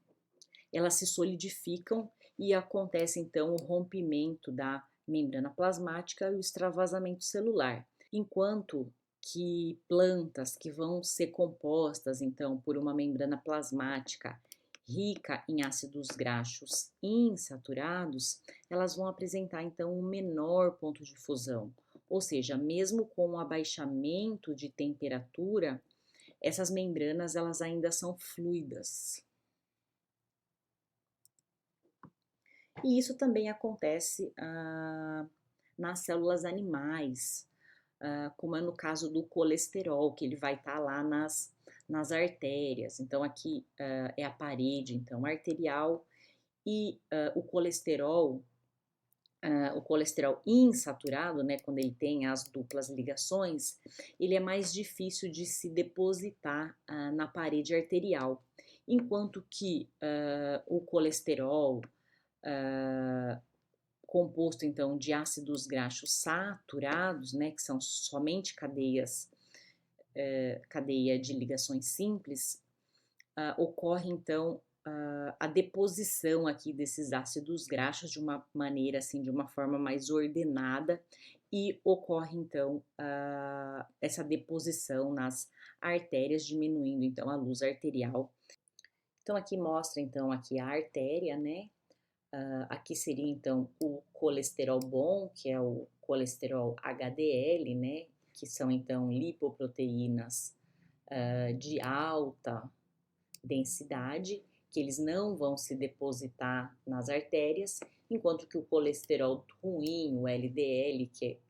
elas se solidificam e acontece então o rompimento da membrana plasmática e o extravasamento celular. Enquanto que plantas que vão ser compostas então por uma membrana plasmática rica em ácidos graxos insaturados, elas vão apresentar então um menor ponto de fusão. Ou seja, mesmo com o abaixamento de temperatura, essas membranas elas ainda são fluidas. E isso também acontece nas células animais, como é no caso do colesterol, que ele vai estar lá nas artérias. Então, aqui é a parede então, arterial e o colesterol insaturado, né, quando ele tem as duplas ligações, ele é mais difícil de se depositar na parede arterial, enquanto que o colesterol composto então de ácidos graxos saturados, né, que são somente cadeia de ligações simples, ocorre então a deposição aqui desses ácidos graxos de uma maneira assim, de uma forma mais ordenada e ocorre então essa deposição nas artérias, diminuindo então a luz arterial. Então aqui mostra então aqui a artéria, né? Aqui seria então o colesterol bom, que é o colesterol HDL, né? Que são então lipoproteínas de alta densidade, que eles não vão se depositar nas artérias, enquanto que o colesterol ruim, o LDL, que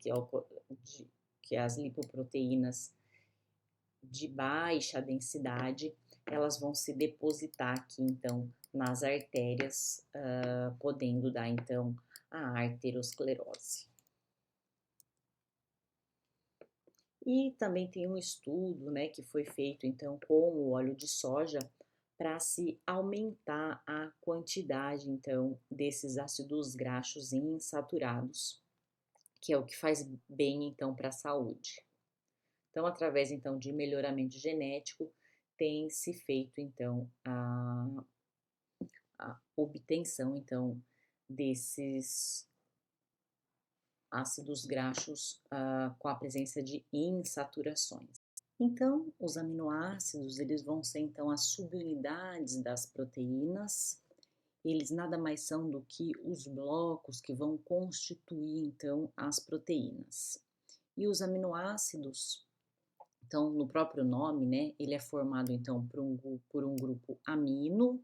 é as lipoproteínas de baixa densidade, elas vão se depositar aqui então nas artérias, podendo dar então a arteriosclerose. E também tem um estudo, né, que foi feito então com o óleo de soja para se aumentar a quantidade então desses ácidos graxos insaturados, que é o que faz bem então para a saúde. Então, através então de melhoramento genético, tem se feito então a obtenção então desses ácidos graxos com a presença de insaturações. Então, os aminoácidos, eles vão ser então as subunidades das proteínas. Eles nada mais são do que os blocos que vão constituir então as proteínas. E os aminoácidos, então, no próprio nome, né, ele é formado então por um grupo amino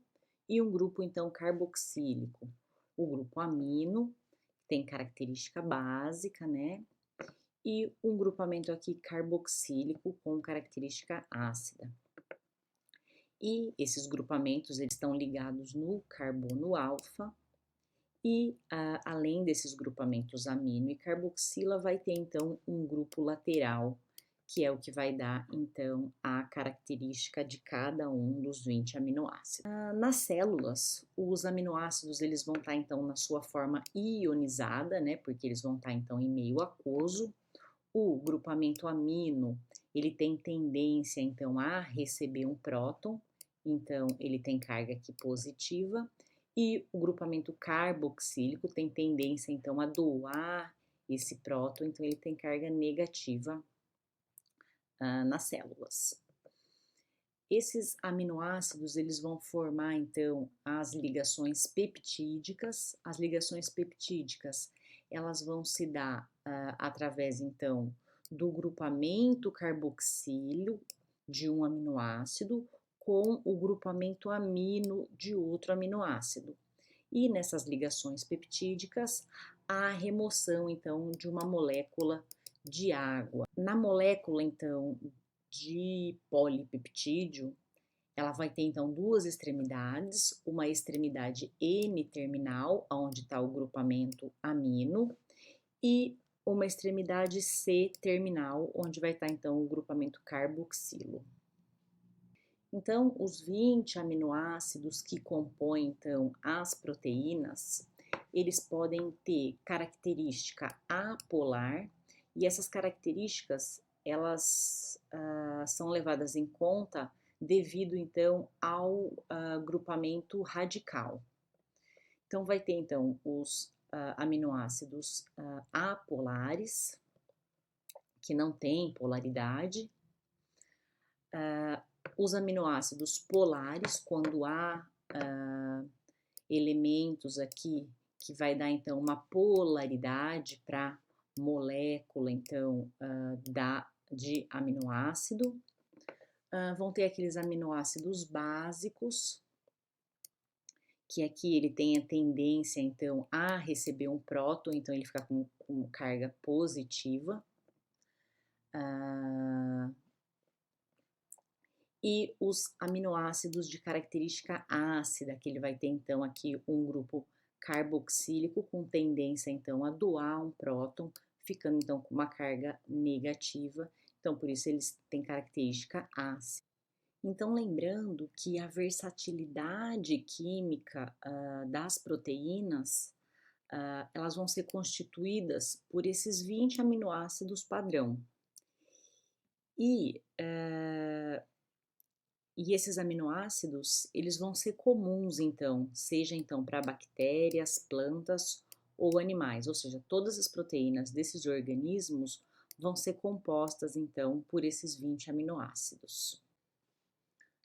e um grupo então carboxílico. O grupo amino tem característica básica, né? E um grupamento aqui carboxílico com característica ácida. E esses grupamentos eles estão ligados no carbono alfa e além desses grupamentos amino e carboxila vai ter então um grupo lateral que é o que vai dar então a característica de cada um dos 20 aminoácidos. Nas células, os aminoácidos eles vão estar então na sua forma ionizada, né, porque eles vão estar então em meio aquoso. O grupamento amino, ele tem tendência, então, a receber um próton, então ele tem carga aqui positiva, e o grupamento carboxílico tem tendência, então, a doar esse próton, então ele tem carga negativa nas células. Esses aminoácidos, eles vão formar, então, as ligações peptídicas. As ligações peptídicas, elas vão se dar através, então, do grupamento carboxílio de um aminoácido com o grupamento amino de outro aminoácido. E nessas ligações peptídicas, a remoção, então, de uma molécula de água. Na molécula, então, de polipeptídeo, ela vai ter, então, duas extremidades, uma extremidade N-terminal, onde está o grupamento amino, e uma extremidade C-terminal, onde vai estar, então, o grupamento carboxilo. Então, os 20 aminoácidos que compõem, então, as proteínas, eles podem ter característica apolar, e essas características, elas são levadas em conta devido, então, ao grupamento radical. Então, vai ter, então, os aminoácidos apolares, que não têm polaridade, os aminoácidos polares, quando há elementos aqui que vai dar, então, uma polaridade para molécula, então, de aminoácido. Vão ter aqueles aminoácidos básicos, que aqui ele tem a tendência, então, a receber um próton, então ele fica com carga positiva. E os aminoácidos de característica ácida, que ele vai ter, então, aqui um grupo carboxílico com tendência, então, a doar um próton, ficando, então, com uma carga negativa. Então, por isso eles têm característica ácida. Então, lembrando que a versatilidade química das proteínas, elas vão ser constituídas por esses 20 aminoácidos padrão. E esses aminoácidos, eles vão ser comuns, então, seja então para bactérias, plantas ou animais, ou seja, todas as proteínas desses organismos vão ser compostas, então, por esses 20 aminoácidos.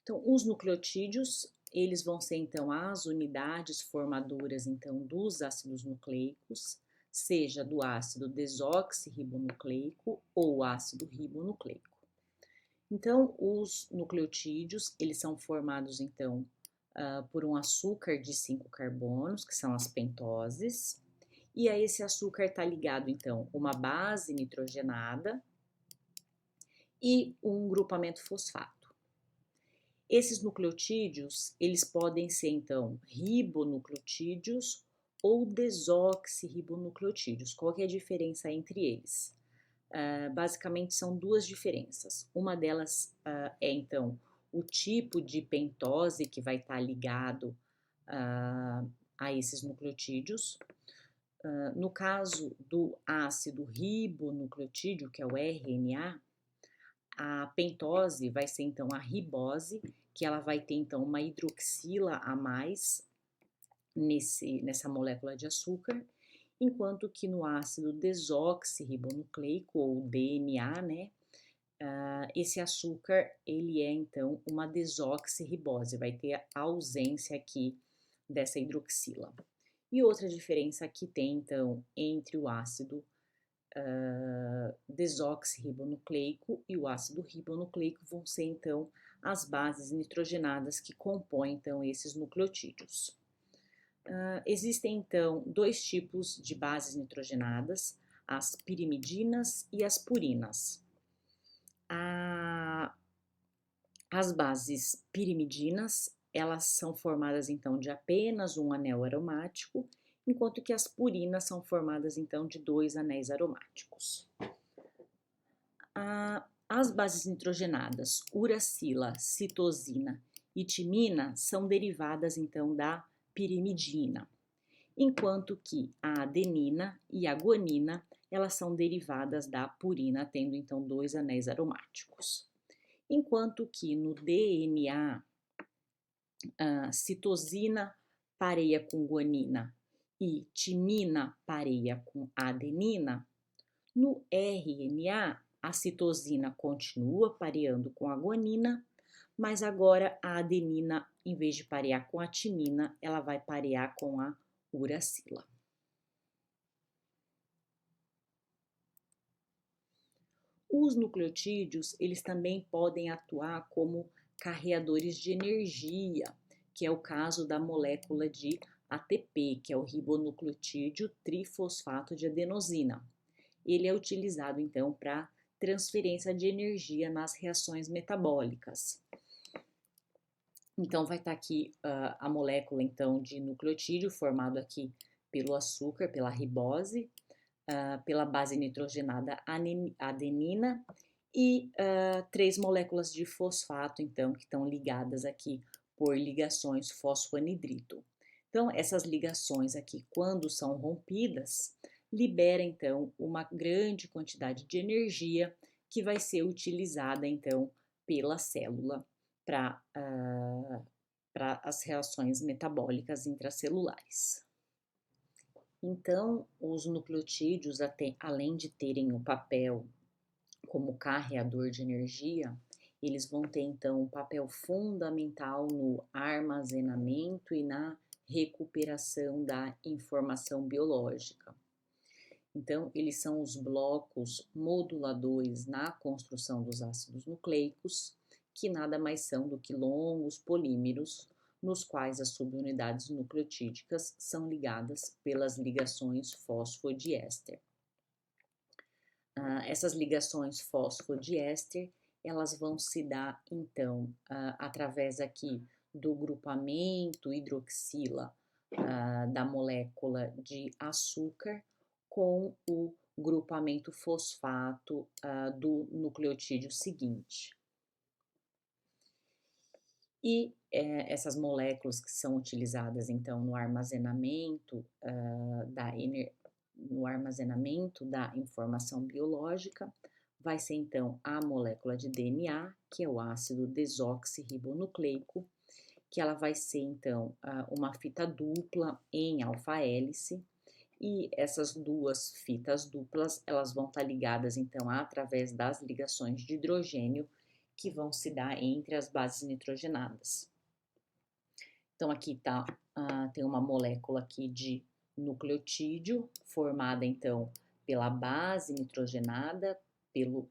Então, os nucleotídeos, eles vão ser, então, as unidades formadoras, então, dos ácidos nucleicos, seja do ácido desoxirribonucleico ou ácido ribonucleico. Então, os nucleotídeos, eles são formados, então, por um açúcar de 5 carbonos, que são as pentoses, e a esse açúcar está ligado, então, uma base nitrogenada e um grupamento fosfato. Esses nucleotídeos, eles podem ser, então, ribonucleotídeos ou desoxirribonucleotídeos. Qual que é a diferença entre eles? Basicamente são duas diferenças. Uma delas é, então, o tipo de pentose que vai estar ligado a esses nucleotídeos. No caso do ácido ribonucleotídeo, que é o RNA, a pentose vai ser, então, a ribose, que ela vai ter, então, uma hidroxila a mais nessa molécula de açúcar, enquanto que no ácido desoxirribonucleico, ou DNA, né, esse açúcar, ele é, então, uma desoxirribose, vai ter a ausência aqui dessa hidroxila. E outra diferença que tem, então, entre o ácido desoxirribonucleico e o ácido ribonucleico vão ser, então, as bases nitrogenadas que compõem, então, esses nucleotídeos. Existem, então, dois tipos de bases nitrogenadas, as pirimidinas e as purinas. As bases pirimidinas, elas são formadas, então, de apenas um anel aromático, enquanto que as purinas são formadas, então, de 2 anéis aromáticos. As bases nitrogenadas, uracila, citosina e timina, são derivadas, então, da pirimidina, enquanto que a adenina e a guanina, elas são derivadas da purina, tendo então 2 anéis aromáticos. Enquanto que no DNA, a citosina pareia com guanina e timina pareia com adenina, no RNA, a citosina continua pareando com a guanina, mas agora a adenina, em vez de parear com a timina, ela vai parear com a uracila. Os nucleotídeos, eles também podem atuar como carreadores de energia, que é o caso da molécula de ATP, que é o ribonucleotídeo trifosfato de adenosina. Ele é utilizado então para transferência de energia nas reações metabólicas. Então vai estar aqui a molécula então de nucleotídeo formado aqui pelo açúcar, pela ribose, pela base nitrogenada adenina e 3 moléculas de fosfato então que estão ligadas aqui por ligações fosfoanidrito. Então essas ligações aqui, quando são rompidas, libera então uma grande quantidade de energia que vai ser utilizada então pela célula para as reações metabólicas intracelulares. Então, os nucleotídeos, além de terem o papel como carreador de energia, eles vão ter então um papel fundamental no armazenamento e na recuperação da informação biológica. Então, eles são os blocos moduladores na construção dos ácidos nucleicos, que nada mais são do que longos polímeros, nos quais as subunidades nucleotídicas são ligadas pelas ligações fosfodiéster. Essas ligações fosfodiéster, elas vão se dar, então, através aqui do grupamento hidroxila da molécula de açúcar com o grupamento fosfato do nucleotídeo seguinte. E essas moléculas que são utilizadas, então, no armazenamento da informação biológica, vai ser, então, a molécula de DNA, que é o ácido desoxirribonucleico, que ela vai ser, então, uma fita dupla em alfa-hélice, e essas duas fitas duplas, elas vão estar ligadas, então, através das ligações de hidrogênio, que vão se dar entre as bases nitrogenadas. Então, aqui tem uma molécula aqui de nucleotídeo, formada, então, pela base nitrogenada,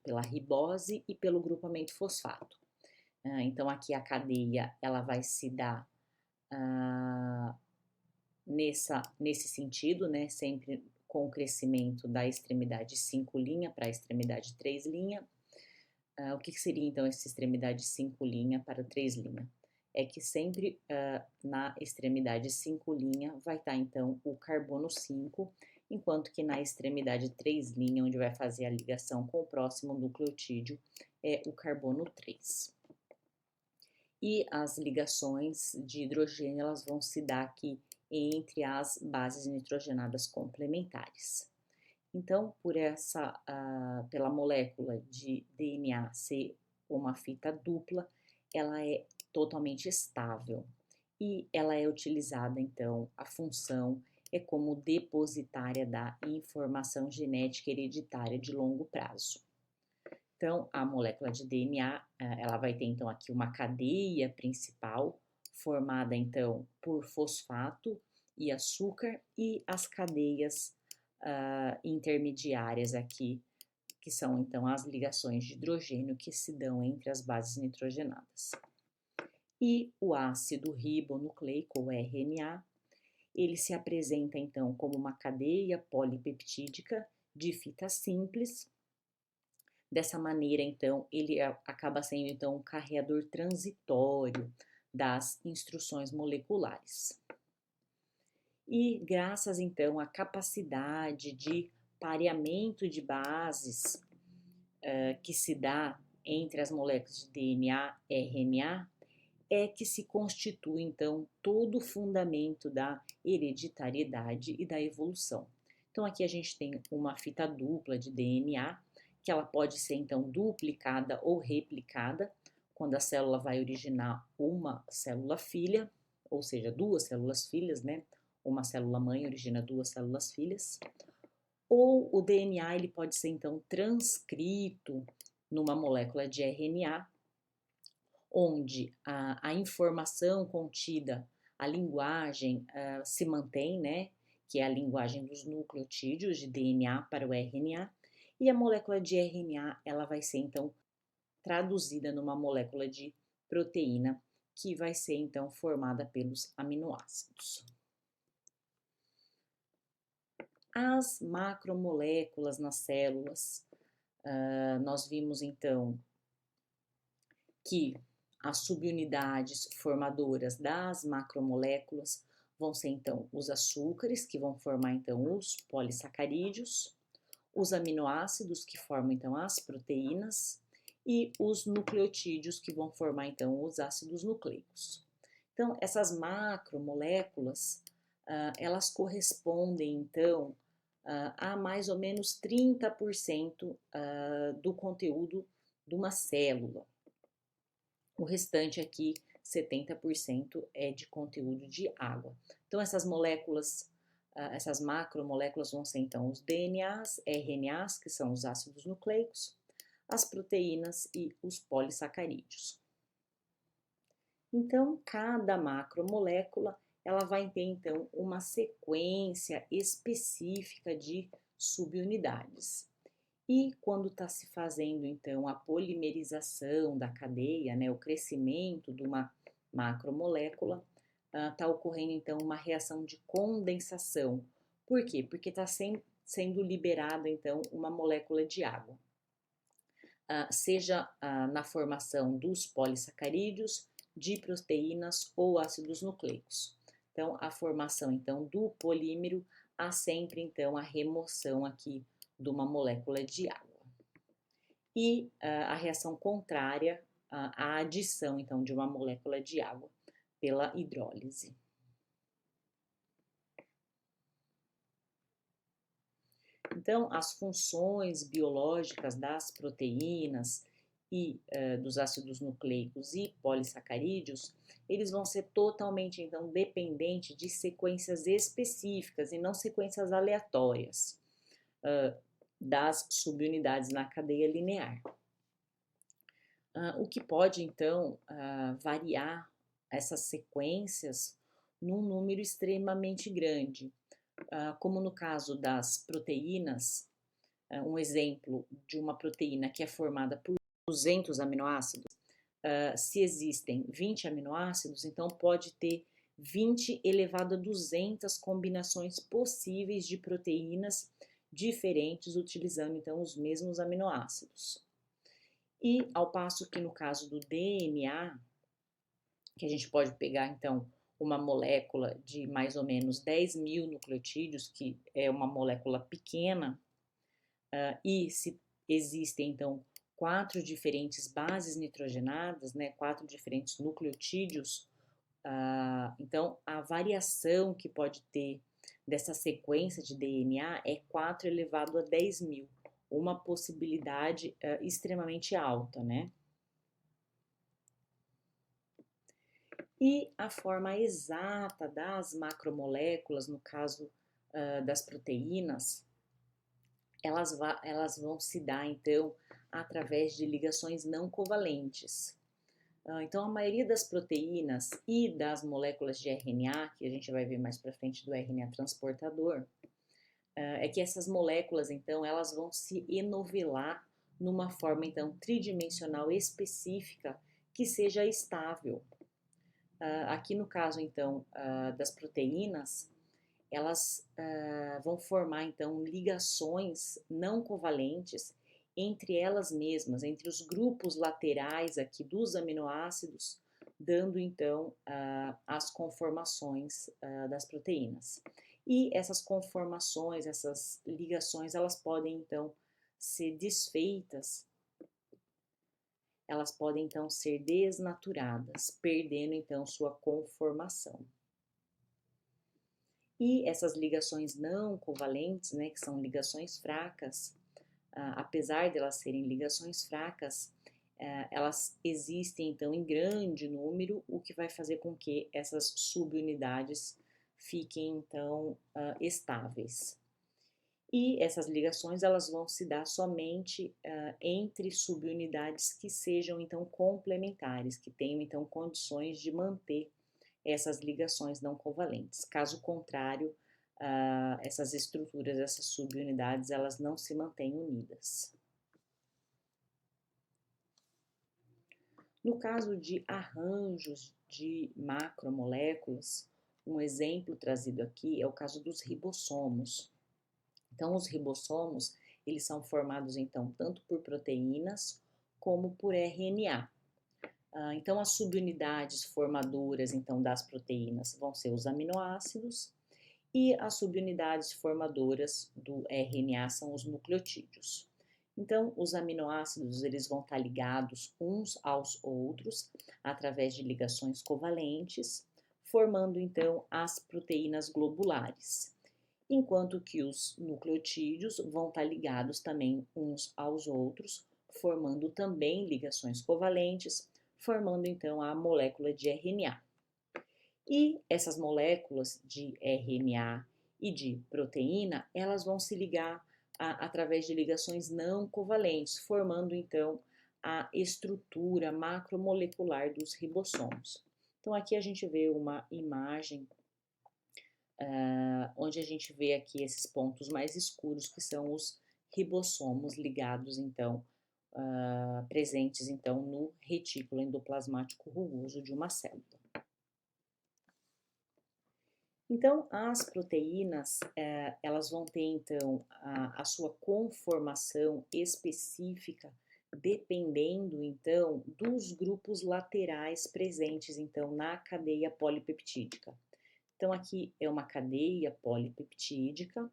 pela ribose e pelo grupamento fosfato. Então, aqui a cadeia, ela vai se dar nesse sentido, né, sempre com o crescimento da extremidade 5' para a extremidade 3'. O que seria então essa extremidade 5' para 3'? É que sempre na extremidade 5' vai estar então o carbono 5, enquanto que na extremidade 3', onde vai fazer a ligação com o próximo nucleotídeo, é o carbono 3. E as ligações de hidrogênio, elas vão se dar aqui entre as bases nitrogenadas complementares. Então, pela molécula de DNA ser uma fita dupla, ela é totalmente estável e ela é utilizada, então, a função é como depositária da informação genética hereditária de longo prazo. Então, a molécula de DNA, ela vai ter, então, aqui uma cadeia principal, formada, então, por fosfato e açúcar, e as cadeias intermediárias aqui, que são, então, as ligações de hidrogênio que se dão entre as bases nitrogenadas. E o ácido ribonucleico, ou RNA, ele se apresenta, então, como uma cadeia polipeptídica de fita simples. Dessa maneira, então, ele acaba sendo, então, um carreador transitório das instruções moleculares. E graças, então, à capacidade de pareamento de bases que se dá entre as moléculas de DNA e RNA, é que se constitui, então, todo o fundamento da hereditariedade e da evolução. Então aqui a gente tem uma fita dupla de DNA, que ela pode ser então duplicada ou replicada, quando a célula vai originar uma célula filha, ou seja, duas células filhas, né? Uma célula mãe origina duas células filhas. Ou o DNA ele pode ser então transcrito numa molécula de RNA, onde a informação contida, a linguagem se mantém, né? Que é a linguagem dos nucleotídeos de DNA para o RNA, e a molécula de RNA ela vai ser então traduzida numa molécula de proteína, que vai ser então formada pelos aminoácidos. As macromoléculas nas células, nós vimos então que as subunidades formadoras das macromoléculas vão ser então os açúcares, que vão formar então os polissacarídeos, os aminoácidos, que formam então as proteínas, e os nucleotídeos, que vão formar então os ácidos nucleicos. Então, essas macromoléculas, elas correspondem então a mais ou menos 30% do conteúdo de uma célula. O restante aqui, 70%, é de conteúdo de água. Então, essas moléculas, essas macromoléculas vão ser então os DNAs, RNAs, que são os ácidos nucleicos, as proteínas e os polissacarídeos. Então, cada macromolécula, ela vai ter então uma sequência específica de subunidades. E quando está se fazendo então a polimerização da cadeia, né, o crescimento de uma macromolécula, está ocorrendo então uma reação de condensação. Por quê? Porque está sendo liberada então uma molécula de água. Seja na formação dos polissacarídeos, de proteínas ou ácidos nucleicos. Então, a formação então do polímero, há sempre então a remoção aqui de uma molécula de água. E a reação contrária, a adição então de uma molécula de água pela hidrólise. Então, as funções biológicas das proteínas e dos ácidos nucleicos e polissacarídeos, eles vão ser totalmente, então, dependentes de sequências específicas e não sequências aleatórias das subunidades na cadeia linear. O que pode, então, variar essas sequências num número extremamente grande. Como no caso das proteínas, um exemplo de uma proteína que é formada por 200 aminoácidos, se existem 20 aminoácidos, então pode ter 20 elevado a 200 combinações possíveis de proteínas diferentes utilizando então os mesmos aminoácidos. E ao passo que no caso do DNA, que a gente pode pegar então uma molécula de mais ou menos 10.000 nucleotídeos, que é uma molécula pequena, e se existem então 4 diferentes bases nitrogenadas, né, 4 diferentes nucleotídeos, então a variação que pode ter dessa sequência de DNA é 4 elevado a 10.000, uma possibilidade extremamente alta, né? E a forma exata das macromoléculas, no caso das proteínas, elas vão se dar, então, através de ligações não covalentes. Então, a maioria das proteínas e das moléculas de RNA, que a gente vai ver mais para frente do RNA transportador, é que essas moléculas, então, elas vão se enovelar numa forma, então, tridimensional específica que seja estável. Aqui no caso, então, das proteínas, elas vão formar, então, ligações não covalentes entre elas mesmas, entre os grupos laterais aqui dos aminoácidos, dando, então, as conformações das proteínas. E essas conformações, essas ligações, elas podem, então, ser desfeitas, elas podem então ser desnaturadas, perdendo então sua conformação. E essas ligações não covalentes, né, que são ligações fracas, apesar de elas serem ligações fracas, elas existem então em grande número, o que vai fazer com que essas subunidades fiquem então estáveis. E essas ligações elas vão se dar somente entre subunidades que sejam então complementares, que tenham então condições de manter essas ligações não covalentes. Caso contrário, essas estruturas, essas subunidades, elas não se mantêm unidas. No caso de arranjos de macromoléculas, um exemplo trazido aqui é o caso dos ribossomos. Então, os ribossomos, eles são formados, então, tanto por proteínas como por RNA. Então, as subunidades formadoras, então, das proteínas vão ser os aminoácidos e as subunidades formadoras do RNA são os nucleotídeos. Então, os aminoácidos, eles vão estar ligados uns aos outros através de ligações covalentes, formando, então, as proteínas globulares, enquanto que os nucleotídeos vão estar ligados também uns aos outros, formando também ligações covalentes, formando então a molécula de RNA. E essas moléculas de RNA e de proteína, elas vão se ligar através de ligações não covalentes, formando então a estrutura macromolecular dos ribossomos. Então aqui a gente vê uma imagem onde a gente vê aqui esses pontos mais escuros, que são os ribossomos ligados, então, presentes, então, no retículo endoplasmático rugoso de uma célula. Então, as proteínas, elas vão ter, então, a sua conformação específica, dependendo, então, dos grupos laterais presentes, então, na cadeia polipeptídica. Então, aqui é uma cadeia polipeptídica,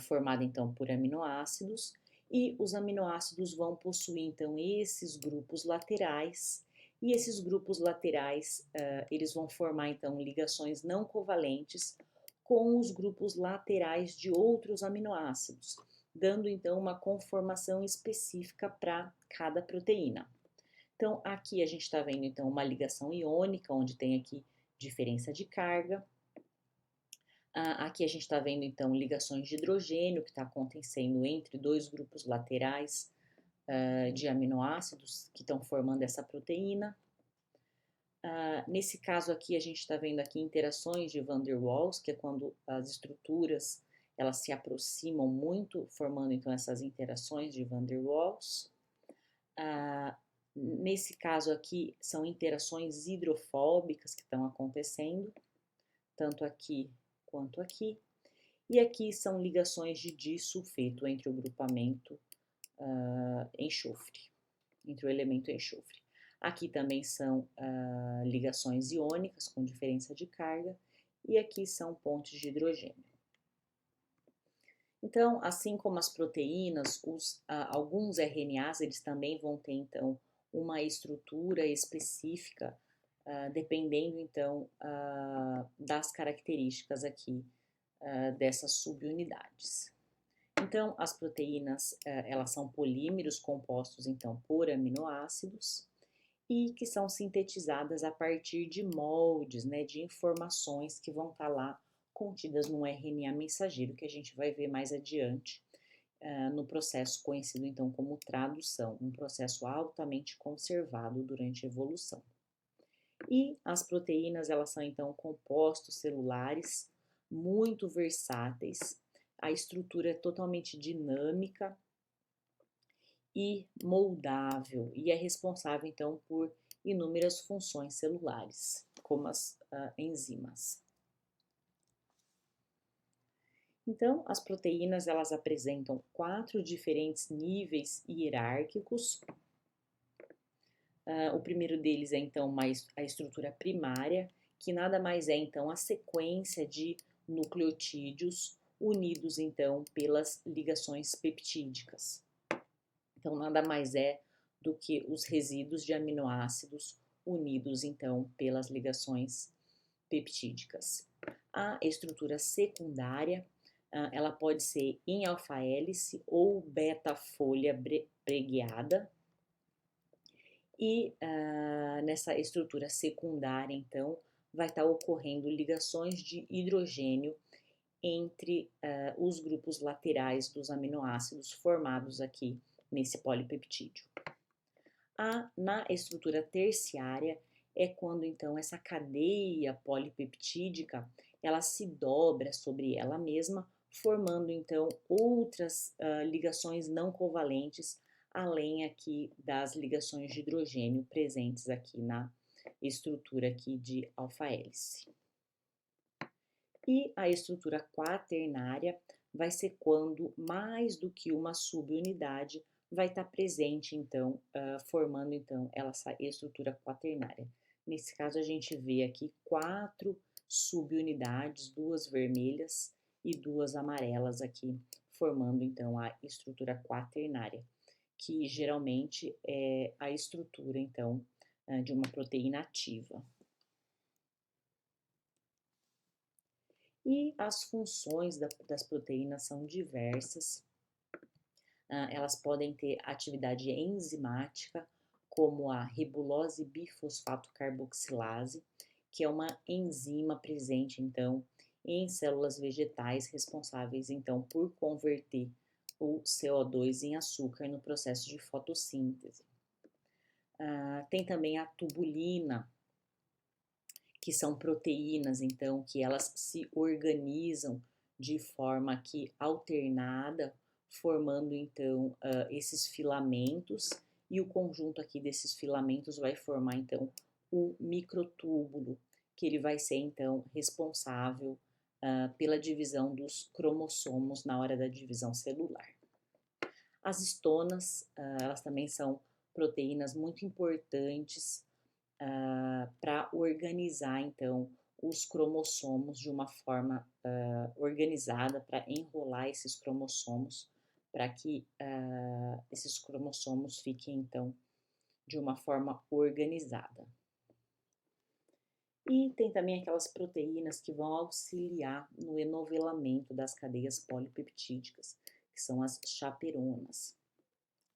formada então por aminoácidos, e os aminoácidos vão possuir então esses grupos laterais, e esses grupos laterais eles vão formar então ligações não covalentes com os grupos laterais de outros aminoácidos, dando então uma conformação específica para cada proteína. Então, aqui a gente está vendo então uma ligação iônica, onde tem aqui diferença de carga. Aqui a gente está vendo então ligações de hidrogênio que está acontecendo entre dois grupos laterais de aminoácidos que estão formando essa proteína. Nesse caso aqui a gente está vendo aqui interações de Van der Waals, que é quando as estruturas elas se aproximam muito, formando então essas interações de Van der Waals. Nesse caso aqui são interações hidrofóbicas que estão acontecendo, tanto aqui quanto aqui. E aqui são ligações de disulfeto entre o grupamento enxofre, entre o elemento enxofre. Aqui também são ligações iônicas com diferença de carga, e aqui são pontes de hidrogênio. Então, assim como as proteínas, alguns RNAs, eles também vão ter, então, uma estrutura específica, dependendo, então, das características aqui dessas subunidades. Então, as proteínas, elas são polímeros compostos, então, por aminoácidos e que são sintetizadas a partir de moldes, né, de informações que vão estar lá contidas no RNA mensageiro, que a gente vai ver mais adiante no processo conhecido, então, como tradução, um processo altamente conservado durante a evolução. E as proteínas, elas são, então, compostos celulares muito versáteis, a estrutura é totalmente dinâmica e moldável, e é responsável, então, por inúmeras funções celulares, como as enzimas. Então, as proteínas, elas apresentam 4 diferentes níveis hierárquicos. O primeiro deles é, então, a estrutura primária, que nada mais é, então, a sequência de nucleotídeos unidos, então, pelas ligações peptídicas. Então, nada mais é do que os resíduos de aminoácidos unidos, então, pelas ligações polipeptídicas. A estrutura secundária, ela pode ser em alfa-hélice ou beta-folha preguiada. E nessa estrutura secundária, então, vai estar ocorrendo ligações de hidrogênio entre os grupos laterais dos aminoácidos formados aqui nesse polipeptídeo. Na estrutura terciária é quando então essa cadeia polipeptídica ela se dobra sobre ela mesma, formando então outras ligações não covalentes, além aqui das ligações de hidrogênio presentes aqui na estrutura aqui de alfa-hélice. E a estrutura quaternária vai ser quando mais do que uma subunidade vai estar presente, então, formando, então, essa estrutura quaternária. Nesse caso, a gente vê aqui 4 subunidades, 2 vermelhas e 2 amarelas aqui, formando, então, a estrutura quaternária, que geralmente é a estrutura, então, de uma proteína ativa. E as funções das proteínas são diversas. Elas podem ter atividade enzimática, como a ribulose bifosfato carboxilase, que é uma enzima presente, então, em células vegetais responsáveis, então, por converter o CO2 em açúcar no processo de fotossíntese. Tem também a tubulina, que são proteínas, então, que elas se organizam de forma aqui alternada, formando, então, esses filamentos, e o conjunto aqui desses filamentos vai formar, então, o microtúbulo, que ele vai ser, então, responsável pela divisão dos cromossomos na hora da divisão celular. As histonas, elas também são proteínas muito importantes para organizar, então, os cromossomos de uma forma organizada, para enrolar esses cromossomos, para que esses cromossomos fiquem, então, de uma forma organizada. E tem também aquelas proteínas que vão auxiliar no enovelamento das cadeias polipeptídicas, que são as chaperonas.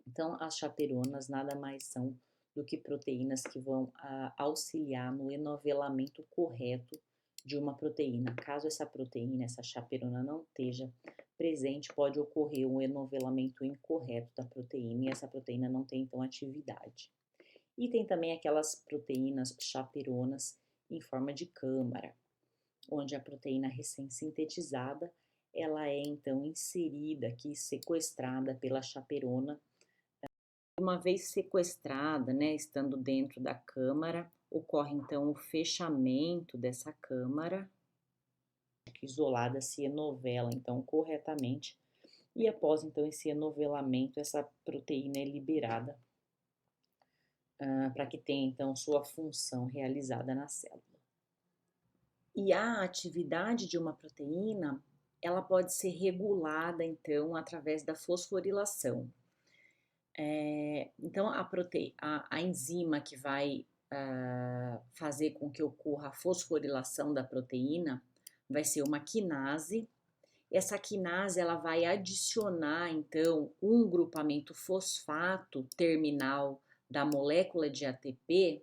Então, as chaperonas nada mais são do que proteínas que vão auxiliar no enovelamento correto de uma proteína. Caso essa proteína, essa chaperona não esteja presente, pode ocorrer um enovelamento incorreto da proteína e essa proteína não tem, então, atividade. E tem também aquelas proteínas chaperonas em forma de câmara, onde a proteína recém-sintetizada, ela é, então, inserida aqui, sequestrada pela chaperona. Uma vez sequestrada, né, estando dentro da câmara, ocorre então o fechamento dessa câmara, que isolada se enovela então corretamente, e após então esse enovelamento, essa proteína é liberada para que tenha então sua função realizada na célula. E a atividade de uma proteína, ela pode ser regulada então através da fosforilação. Então, a enzima que vai fazer com que ocorra a fosforilação da proteína vai ser uma quinase. Essa quinase ela vai adicionar, então, um grupamento fosfato terminal da molécula de ATP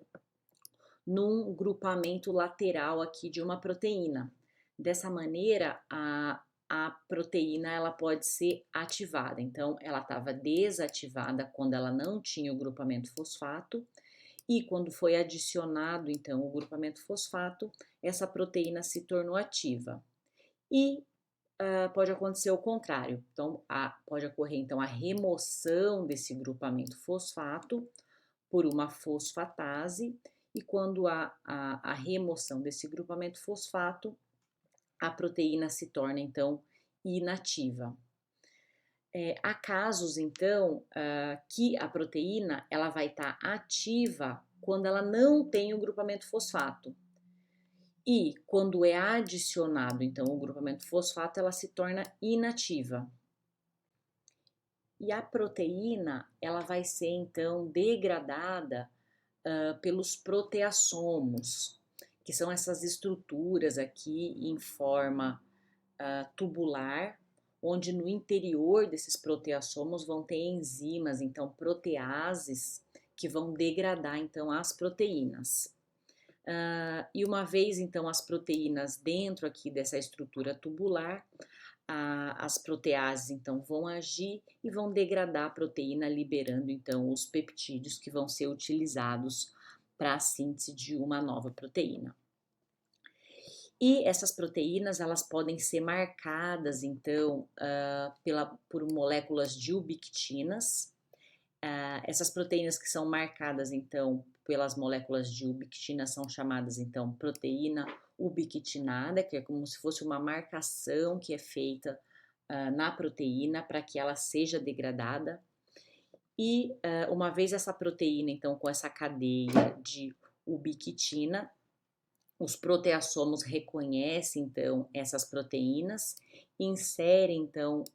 num grupamento lateral aqui de uma proteína. Dessa maneira, a proteína ela pode ser ativada. Então, ela estava desativada quando ela não tinha o grupamento fosfato e quando foi adicionado, então, o grupamento fosfato, essa proteína se tornou ativa. E pode acontecer o contrário. Então, pode ocorrer, então, a remoção desse grupamento fosfato por uma fosfatase e quando há a remoção desse grupamento fosfato, a proteína se torna, então, inativa. Há casos, então, que a proteína ela vai estar ativa quando ela não tem o grupamento fosfato. E quando é adicionado, então, o grupamento fosfato, ela se torna inativa. E a proteína, ela vai ser, então, degradada pelos proteassomos. que são essas estruturas aqui em forma tubular, onde no interior desses proteassomos vão ter enzimas, então proteases, que vão degradar então as proteínas. E uma vez então as proteínas dentro aqui dessa estrutura tubular, as proteases então vão agir e vão degradar a proteína, liberando então os peptídeos que vão ser utilizados para a síntese de uma nova proteína. E essas proteínas, elas podem ser marcadas, então, por moléculas de ubiquitinas. Essas proteínas que são marcadas, então, pelas moléculas de ubiquitina são chamadas, então, proteína ubiquitinada, que é como se fosse uma marcação que é feita na proteína para que ela seja degradada. E uma vez essa proteína, então, com essa cadeia de ubiquitina, os proteassomos reconhecem, então, essas proteínas, inserem, então,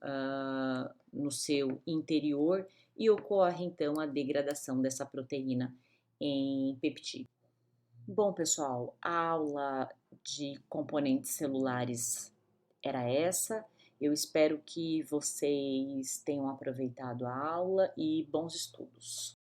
no seu interior e ocorre, então, a degradação dessa proteína em peptídeo. Bom, pessoal, a aula de componentes celulares era essa. Eu espero que vocês tenham aproveitado a aula e bons estudos.